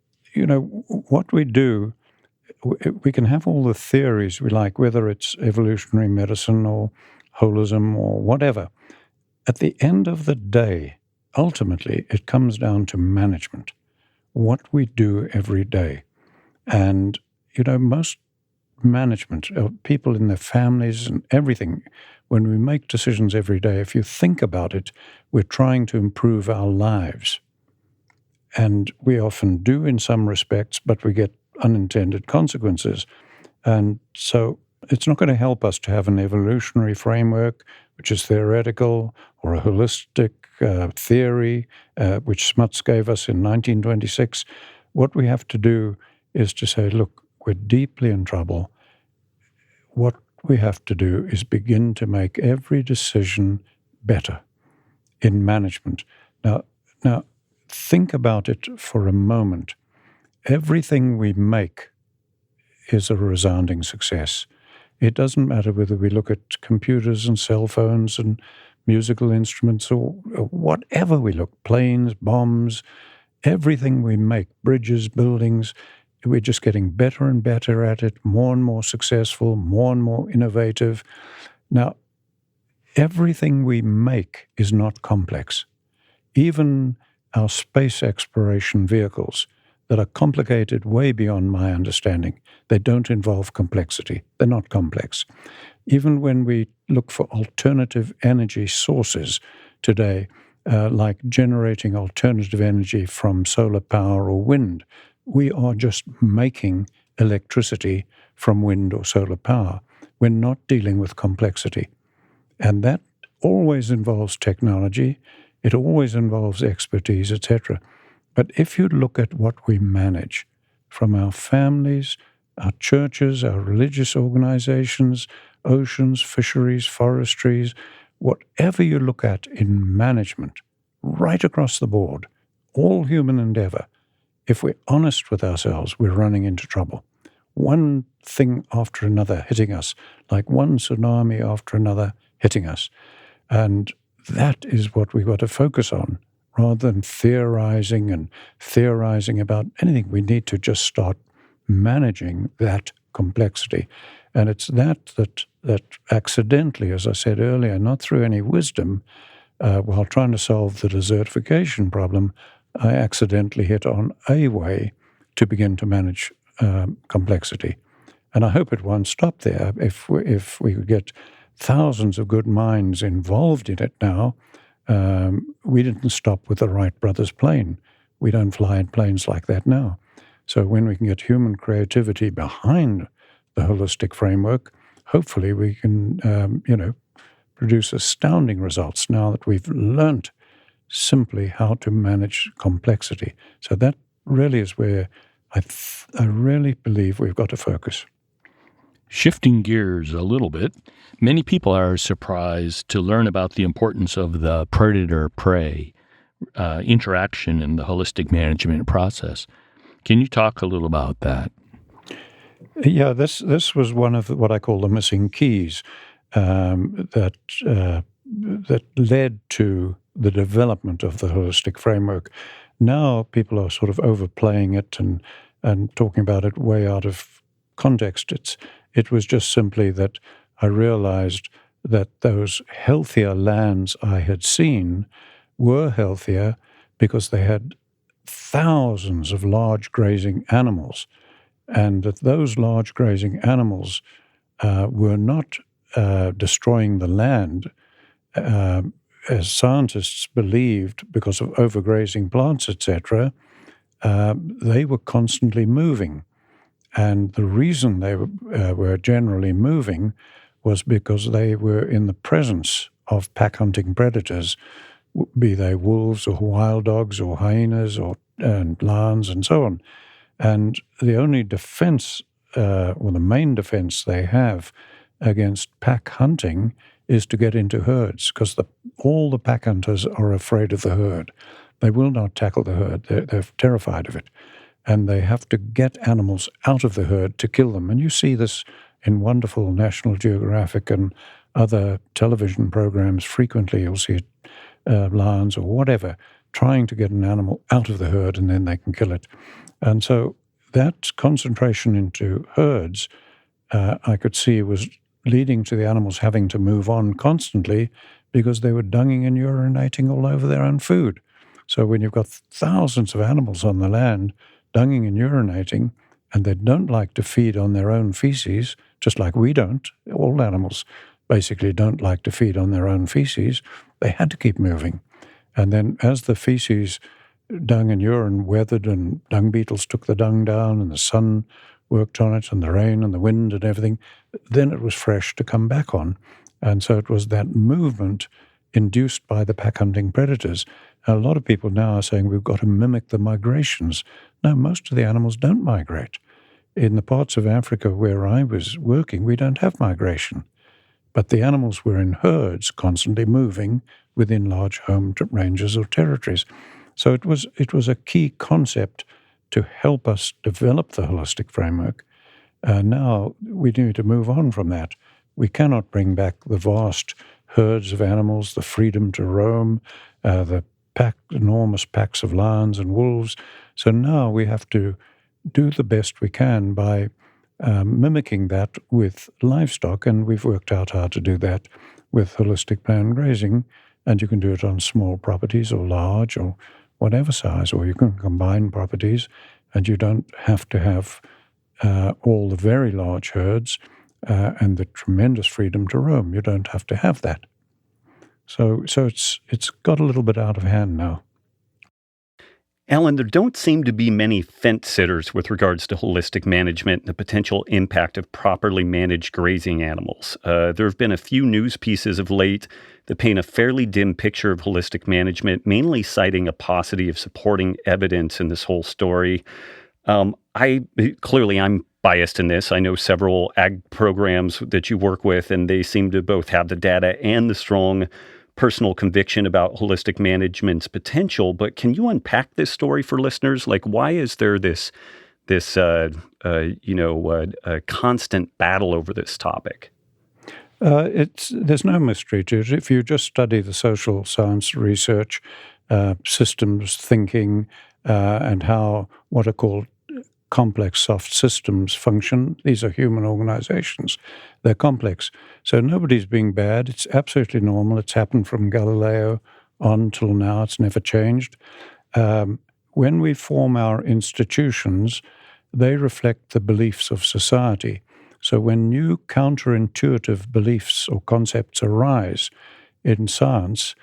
what we do, we can have all the theories we like, whether it's evolutionary medicine or holism or whatever. At the end of the day, ultimately, it comes down to management, what we do every day. And, most management, people in their families and everything, when we make decisions every day, if you think about it, we're trying to improve our lives. And we often do in some respects, but we get unintended consequences. And so it's not going to help us to have an evolutionary framework, which is theoretical, or a holistic theory, which Smuts gave us in 1926. What we have to do is to say, look, we're deeply in trouble. What we have to do is begin to make every decision better in management. Now, think about it for a moment. Everything we make is a resounding success. It doesn't matter whether we look at computers and cell phones and musical instruments or whatever we look, planes, bombs, everything we make, bridges, buildings, we're just getting better and better at it, more and more successful, more and more innovative. Now, everything we make is not complex. Even our space exploration vehicles that are complicated way beyond my understanding, they don't involve complexity. They're not complex. Even when we look for alternative energy sources today, like generating alternative energy from solar power or wind, we are just making electricity from wind or solar power. We're not dealing with complexity. And that always involves technology. It always involves expertise, etc. But if you look at what we manage from our families, our churches, our religious organizations, oceans, fisheries, forestries, whatever you look at in management, right across the board, all human endeavor, if we're honest with ourselves, we're running into trouble. One thing after another hitting us, like one tsunami after another hitting us. And that is what we've got to focus on, rather than theorizing about anything. We need to just start managing that complexity. And it's that accidentally, as I said earlier, not through any wisdom, while trying to solve the desertification problem, I accidentally hit on a way to begin to manage complexity. And I hope it won't stop there. If we could get thousands of good minds involved in it now, we didn't stop with the Wright brothers plane. We don't fly in planes like that now. So when we can get human creativity behind the holistic framework, hopefully we can, produce astounding results now that we've learnt simply how to manage complexity. So that really is where I really believe we've got to focus. Shifting gears a little bit, many people are surprised to learn about the importance of the predator-prey interaction in the holistic management process. Can you talk a little about that? Yeah, this was one of what I call the missing keys that led to the development of the holistic framework. Now people are sort of overplaying it and talking about it way out of context. It was just simply that I realized that those healthier lands I had seen were healthier because they had thousands of large grazing animals, and that those large grazing animals were not destroying the land as scientists believed because of overgrazing plants, etc. They were constantly moving. And the reason they were generally moving was because they were in the presence of pack-hunting predators be they wolves or wild dogs or hyenas and lions and so on. And the only defense, or the main defense they have against pack hunting is to get into herds, because all the pack hunters are afraid of the herd. They will not tackle the herd. They're terrified of it. And they have to get animals out of the herd to kill them. And you see this in wonderful National Geographic and other television programs frequently. You'll see lions or whatever trying to get an animal out of the herd, and then they can kill it. And so that concentration into herds, I could see, was leading to the animals having to move on constantly because they were dunging and urinating all over their own food. So when you've got thousands of animals on the land dunging and urinating, and they don't like to feed on their own feces, just like we don't, all animals basically don't like to feed on their own feces, they had to keep moving. And then as the feces, dung and urine weathered, and dung beetles took the dung down, and the sun worked on it, and the rain and the wind and everything, then it was fresh to come back on. And so it was that movement induced by the pack hunting predators. A lot of people now are saying we've got to mimic the migrations. No, most of the animals don't migrate. In the parts of Africa where I was working, we don't have migration. But the animals were in herds, constantly moving within large home ranges or territories. So it was a key concept to help us develop the holistic framework. Now we need to move on from that. We cannot bring back the vast herds of animals, the freedom to roam, the enormous packs of lions and wolves. So now we have to do the best we can by mimicking that with livestock, and we've worked out how to do that with holistic planned grazing, and you can do it on small properties or large or whatever size, or you can combine properties, and you don't have to have all the very large herds and the tremendous freedom to roam. You don't have to have that. So it's got a little bit out of hand now. Allan, there don't seem to be many fence sitters with regards to holistic management and the potential impact of properly managed grazing animals. There have been a few news pieces of late that paint a fairly dim picture of holistic management, mainly citing a paucity of supporting evidence in this whole story. I'm biased in this. I know several ag programs that you work with, and they seem to both have the data and the strong personal conviction about holistic management's potential. But can you unpack this story for listeners? Like, why is there this constant battle over this topic? There's no mystery to it. If you just study the social science research, systems thinking, and how what are called complex soft systems function. These are human organizations. They're complex. So nobody's being bad. It's absolutely normal. It's happened from Galileo on till now. It's never changed. When we form our institutions, they reflect the beliefs of society. So when new counterintuitive beliefs or concepts arise in science,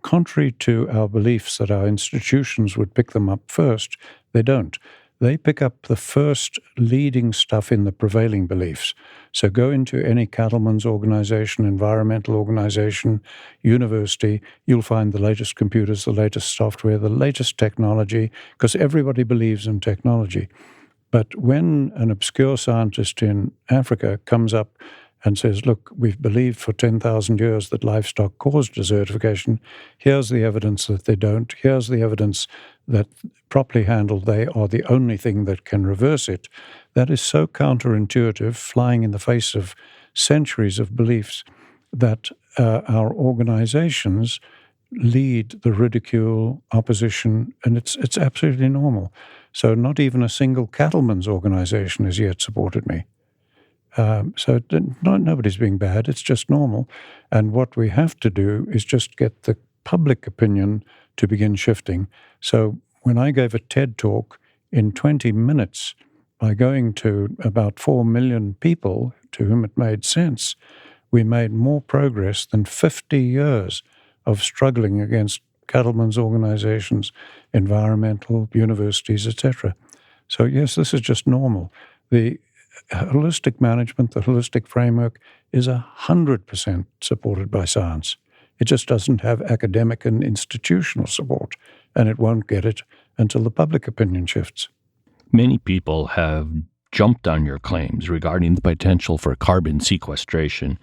contrary to our beliefs that our institutions would pick them up first, they don't. They pick up the first leading stuff in the prevailing beliefs. So go into any cattleman's organization, environmental organization, university, you'll find the latest computers, the latest software, the latest technology, because everybody believes in technology. But when an obscure scientist in Africa comes up and says, look, we've believed for 10,000 years that livestock caused desertification. Here's the evidence that they don't. Here's the evidence that properly handled, they are the only thing that can reverse it. That is so counterintuitive, flying in the face of centuries of beliefs, that our organizations lead the ridicule, opposition, and it's absolutely normal. So not even a single cattleman's organization has yet supported me. So nobody's being bad. It's just normal. And what we have to do is just get the public opinion to begin shifting. So when I gave a TED talk in 20 minutes, by going to about 4 million people to whom it made sense, we made more progress than 50 years of struggling against cattlemen's organizations, environmental, universities, etc. So yes, this is just normal. The holistic management, the holistic framework, is 100% supported by science. It just doesn't have academic and institutional support, and it won't get it until the public opinion shifts. Many people have jumped on your claims regarding the potential for carbon sequestration,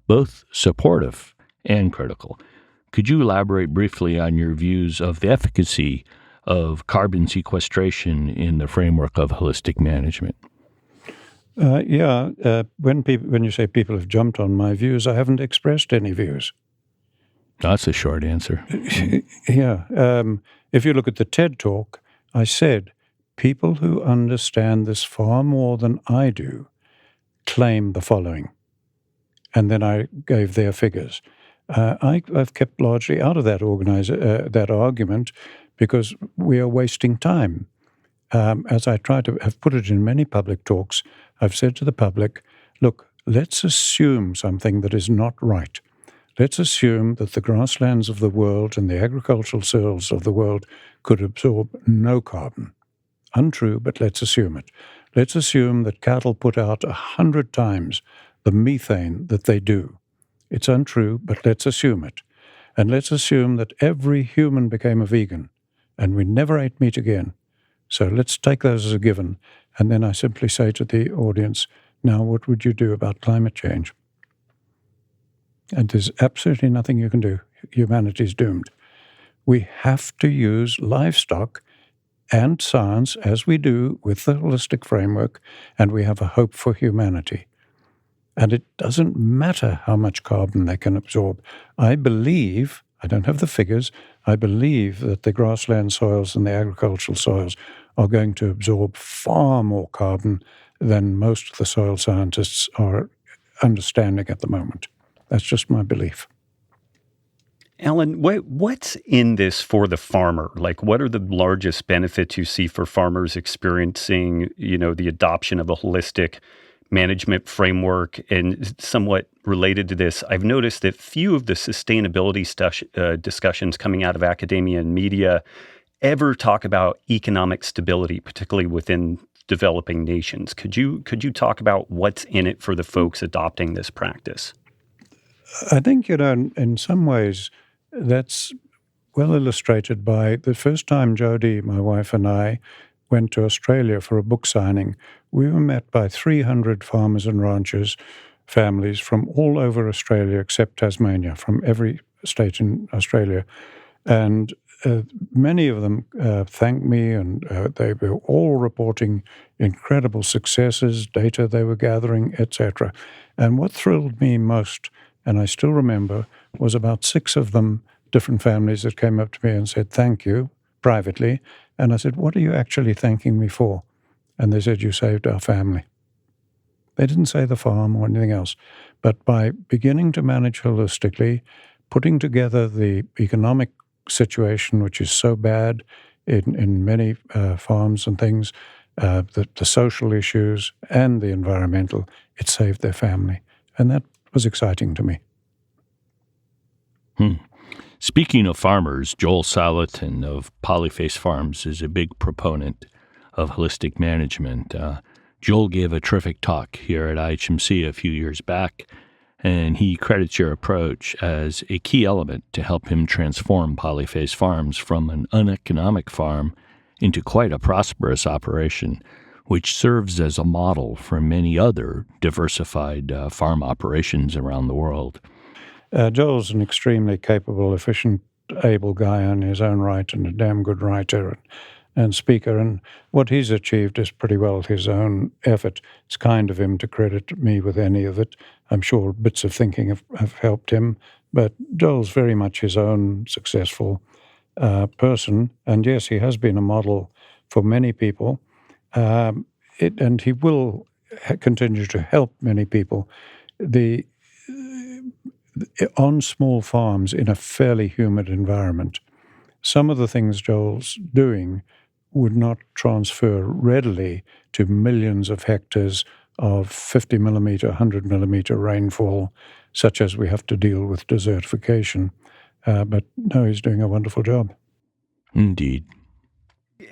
both supportive and critical. Could you elaborate briefly on your views of the efficacy of carbon sequestration in the framework of holistic management? When you say people have jumped on my views, I haven't expressed any views. That's a short answer. If you look at the TED Talk, I said, people who understand this far more than I do claim the following. And then I gave their figures. I've kept largely out of that argument because we are wasting time. As I try to have put it in many public talks, I've said to the public, look, let's assume something that is not right. Let's assume that the grasslands of the world and the agricultural soils of the world could absorb no carbon. Untrue, but let's assume it. Let's assume that cattle put out 100 times the methane that they do. It's untrue, but let's assume it. And let's assume that every human became a vegan and we never ate meat again. So let's take those as a given. And then I simply say to the audience, now what would you do about climate change? And there's absolutely nothing you can do. Humanity's doomed. We have to use livestock and science, as we do with the holistic framework, and we have a hope for humanity. And it doesn't matter how much carbon they can absorb. I believe, I don't have the figures, I believe that the grassland soils and the agricultural soils are going to absorb far more carbon than most of the soil scientists are understanding at the moment. That's just my belief. Allan, what's in this for the farmer? Like, what are the largest benefits you see for farmers experiencing, the adoption of a holistic management framework? And somewhat related to this, I've noticed that few of the sustainability discussions coming out of academia and media ever talk about economic stability, particularly within developing nations. Could you talk about what's in it for the folks adopting this practice? I think, in some ways, that's well illustrated by the first time Jody, my wife, and I went to Australia for a book signing. We were met by 300 farmers and ranchers, families from all over Australia except Tasmania, from every state in Australia. And many of them thanked me, and they were all reporting incredible successes, data they were gathering, etc. And what thrilled me most, and I still remember, was about 6 of them, different families that came up to me and said, thank you, privately. And I said, what are you actually thanking me for? And they said, you saved our family. They didn't say the farm or anything else. But by beginning to manage holistically, putting together the economic situation, which is so bad in many farms and things, the social issues and the environmental, it saved their family. And that was exciting to me. Speaking of farmers, Joel Salatin of Polyface Farms is a big proponent of holistic management. Joel gave a terrific talk here at IHMC a few years back, and he credits your approach as a key element to help him transform Polyface Farms from an uneconomic farm into quite a prosperous operation, which serves as a model for many other diversified farm operations around the world. Joel's an extremely capable, efficient, able guy in his own right, and a damn good writer and speaker. And what he's achieved is pretty well his own effort. It's kind of him to credit me with any of it. I'm sure bits of thinking have helped him, but Joel's very much his own successful person. And yes, he has been a model for many people, and he will continue to help many people. On small farms in a fairly humid environment, some of the things Joel's doing would not transfer readily to millions of hectares of 50 millimeter, 100 millimeter rainfall, such as we have to deal with desertification. But no, he's doing a wonderful job. Indeed.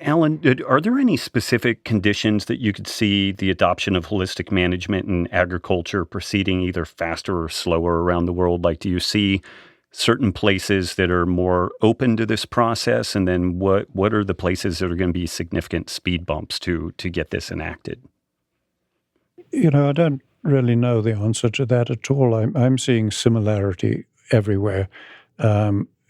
Allan, are there any specific conditions that you could see the adoption of holistic management in agriculture proceeding either faster or slower around the world? Like, do you see certain places that are more open to this process? And then what are the places that are going to be significant speed bumps to get this enacted? I don't really know the answer to that at all. I'm seeing similarity everywhere,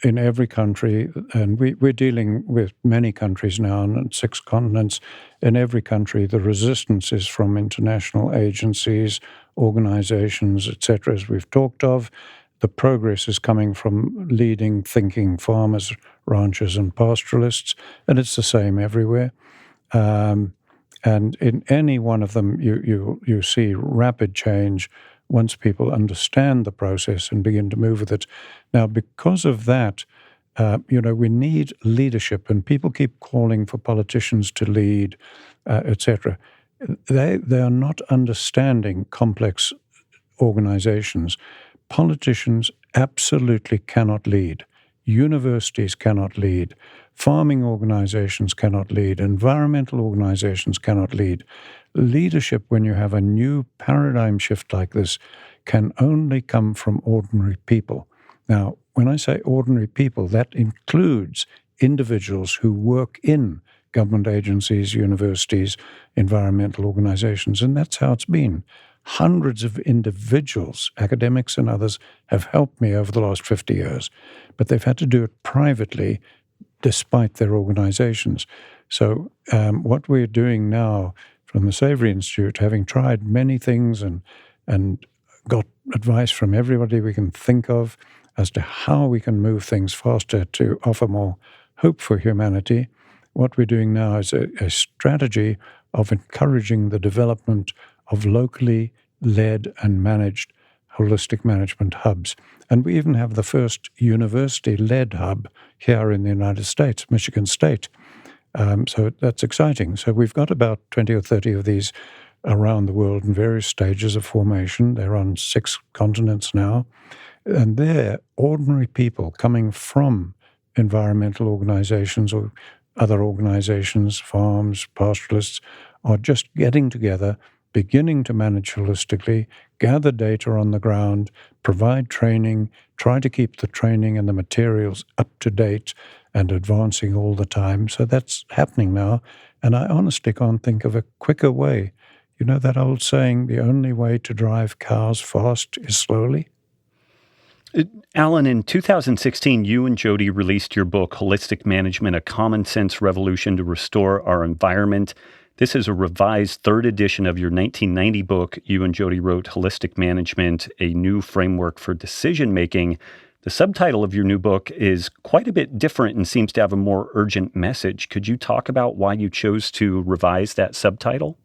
in every country, and we're dealing with many countries now on 6 continents. In every country, the resistance is from international agencies, organizations, etc., as we've talked of. The progress is coming from leading, thinking farmers, ranchers, and pastoralists, and it's the same everywhere. And in any one of them, you see rapid change once people understand the process and begin to move with it. Now, because of that, we need leadership, and people keep calling for politicians to lead, etc. They are not understanding complex organizations. Politicians absolutely cannot lead. Universities cannot lead. Farming organizations cannot lead. Environmental organizations cannot lead. Leadership, when you have a new paradigm shift like this, can only come from ordinary people. Now, when I say ordinary people, that includes individuals who work in government agencies, universities, environmental organizations, and that's how it's been. Hundreds of individuals, academics and others, have helped me over the last 50 years, but they've had to do it privately despite their organizations. So what we're doing now from the Savory Institute, having tried many things and got advice from everybody we can think of as to how we can move things faster to offer more hope for humanity, what we're doing now is a strategy of encouraging the development of locally led and managed holistic management hubs. And we even have the first university-led hub here in the United States, Michigan State. So that's exciting. So we've got about 20 or 30 of these around the world in various stages of formation. They're on 6 continents now. And they're ordinary people coming from environmental organizations or other organizations, farms, pastoralists, are just getting together, beginning to manage holistically, gather data on the ground, provide training, try to keep the training and the materials up to date and advancing all the time. So that's happening now. And I honestly can't think of a quicker way. You know that old saying, the only way to drive cows fast is slowly? Allan, in 2016, you and Jody released your book, Holistic Management, A Common Sense Revolution to Restore Our Environment. This is a revised 3rd edition of your 1990 book. You and Jody wrote Holistic Management, A New Framework for Decision-Making. The subtitle of your new book is quite a bit different and seems to have a more urgent message. Could you talk about why you chose to revise that subtitle?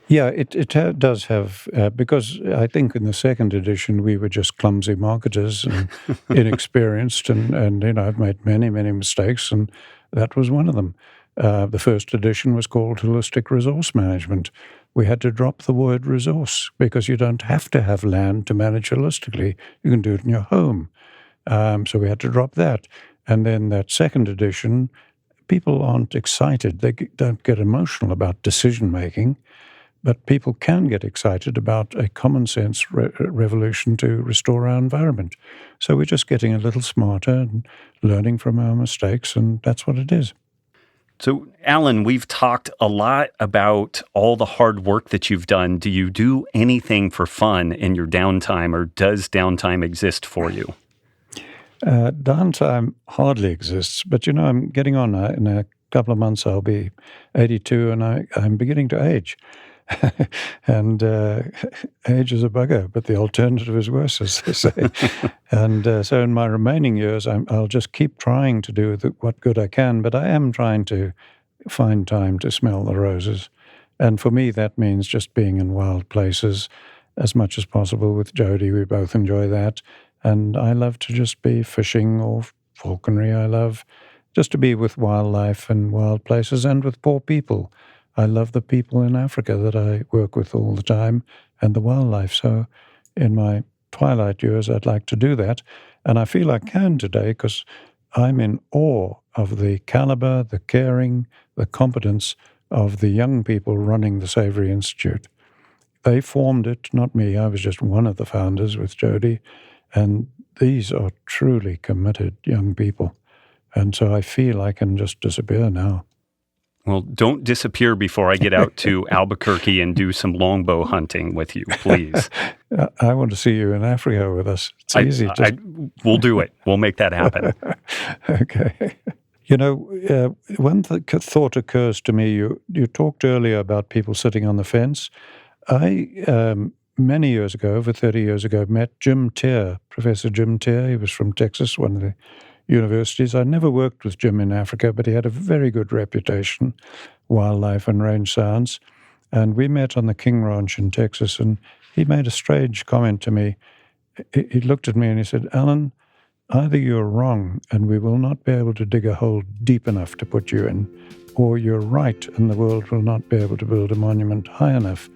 Yeah, it does have, because I think in the 2nd edition we were just clumsy marketers and inexperienced, and I've made many, many mistakes, and that was one of them. The 1st edition was called Holistic Resource Management. We had to drop the word resource because you don't have to have land to manage holistically. You can do it in your home. So we had to drop that. And then that 2nd edition, people aren't excited. They don't get emotional about decision-making. But people can get excited about a common sense revolution to restore our environment. So we're just getting a little smarter and learning from our mistakes, and that's what it is. So, Allan, we've talked a lot about all the hard work that you've done. Do you do anything for fun in your downtime, or does downtime exist for you? Downtime hardly exists, but I'm getting on. In a couple of months I'll be 82, and I'm beginning to age. And age is a bugger, but the alternative is worse, as they say. And so in my remaining years, I'll just keep trying to do what good I can, but I am trying to find time to smell the roses. And for me, that means just being in wild places as much as possible with Jody. We both enjoy that. And I love to just be fishing or falconry. I love just to be with wildlife and wild places and with poor people. I love the people in Africa that I work with all the time and the wildlife. So in my twilight years, I'd like to do that. And I feel I can today because I'm in awe of the caliber, the caring, the competence of the young people running the Savory Institute. They formed it, not me. I was just one of the founders with Jody. And these are truly committed young people. And so I feel I can just disappear now. Well, don't disappear before I get out to Albuquerque and do some longbow hunting with you, please. I want to see you in Africa with us. It's easy. We'll do it. We'll make that happen. Okay. One thought occurs to me. You talked earlier about people sitting on the fence. I, many years ago, over 30 years ago, met Jim Tier, Professor Jim Tier. He was from Texas, one of the universities. I never worked with Jim in Africa, but he had a very good reputation, wildlife and range science. And we met on the King Ranch in Texas, and he made a strange comment to me. He looked at me and he said, "Allan, either you're wrong and we will not be able to dig a hole deep enough to put you in, or you're right and the world will not be able to build a monument high enough."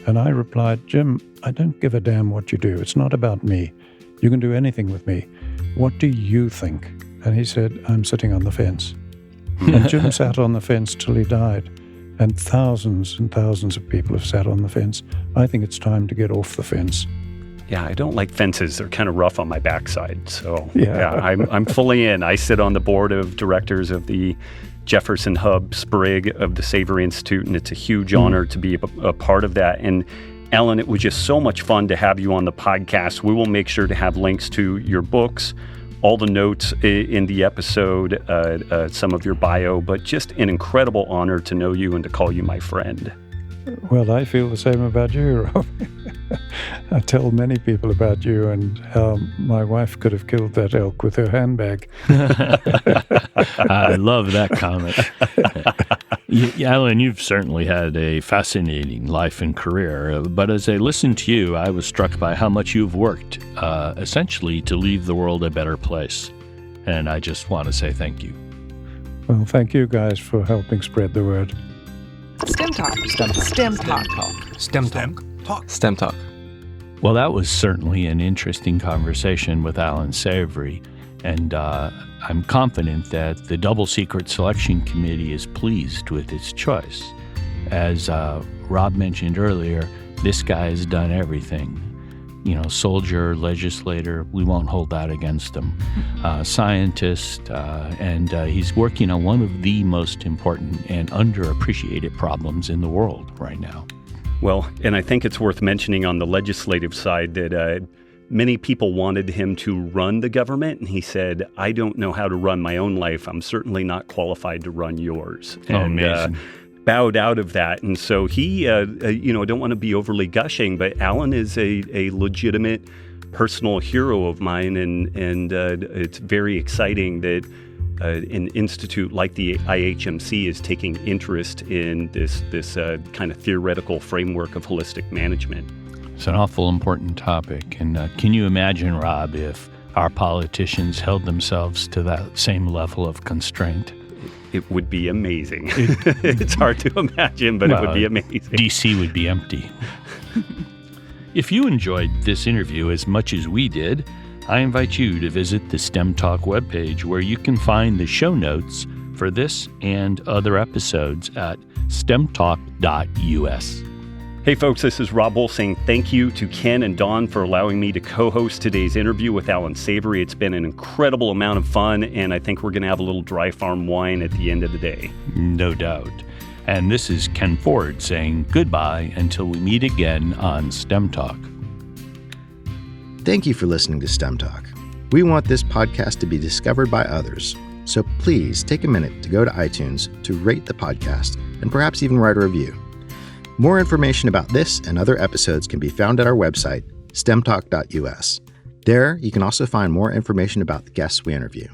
And I replied, "Jim, I don't give a damn what you do. It's not about me. You can do anything with me. What do you think?" And he said, "I'm sitting on the fence." And Jim sat on the fence till he died. And thousands of people have sat on the fence. I think it's time to get off the fence. Yeah, I don't like fences. They're kind of rough on my backside. So yeah, I'm fully in. I sit on the board of directors of the Jefferson Hub Sprig of the Savory Institute, and it's a huge honor to be a part of that. And Allan, it was just so much fun to have you on the podcast. We will make sure to have links to your books, all the notes in the episode, some of your bio, but just an incredible honor to know you and to call you my friend. Well, I feel the same about you, Rob. I tell many people about you and how my wife could have killed that elk with her handbag. I love that comment. Allan, you've certainly had a fascinating life and career, but as I listened to you, I was struck by how much you've worked, essentially to leave the world a better place. And I just want to say thank you. Well, thank you guys for helping spread the word. STEM Talk. STEM Talk. STEM Talk. Well, that was certainly an interesting conversation with Allan Savory, and I'm confident that the Double Secret Selection Committee is pleased with its choice. As Rob mentioned earlier, this guy has done everything. Soldier, legislator, we won't hold that against him. Scientist, and he's working on one of the most important and underappreciated problems in the world right now. Well, and I think it's worth mentioning on the legislative side that many people wanted him to run the government, and he said, "I don't know how to run my own life. I'm certainly not qualified to run yours." Amazing. Bowed out of that. And so he, I don't want to be overly gushing, but Allan is a legitimate personal hero of mine. And it's very exciting that an institute like the IHMC is taking interest in this kind of theoretical framework of holistic management. It's an awful important topic. And can you imagine, Rob, if our politicians held themselves to that same level of constraint? It would be amazing. It's hard to imagine, but it would be amazing. DC would be empty. If you enjoyed this interview as much as we did, I invite you to visit the STEM Talk webpage, where you can find the show notes for this and other episodes at stemtalk.us. Hey folks, this is Robb Wolf saying thank you to Ken and Dawn for allowing me to co-host today's interview with Allan Savory. It's been an incredible amount of fun, and I think we're going to have a little dry farm wine at the end of the day. No doubt. And this is Ken Ford saying goodbye until we meet again on STEM Talk. Thank you for listening to STEM Talk. We want this podcast to be discovered by others, so please take a minute to go to iTunes to rate the podcast and perhaps even write a review. More information about this and other episodes can be found at our website, stemtalk.us. There, you can also find more information about the guests we interview.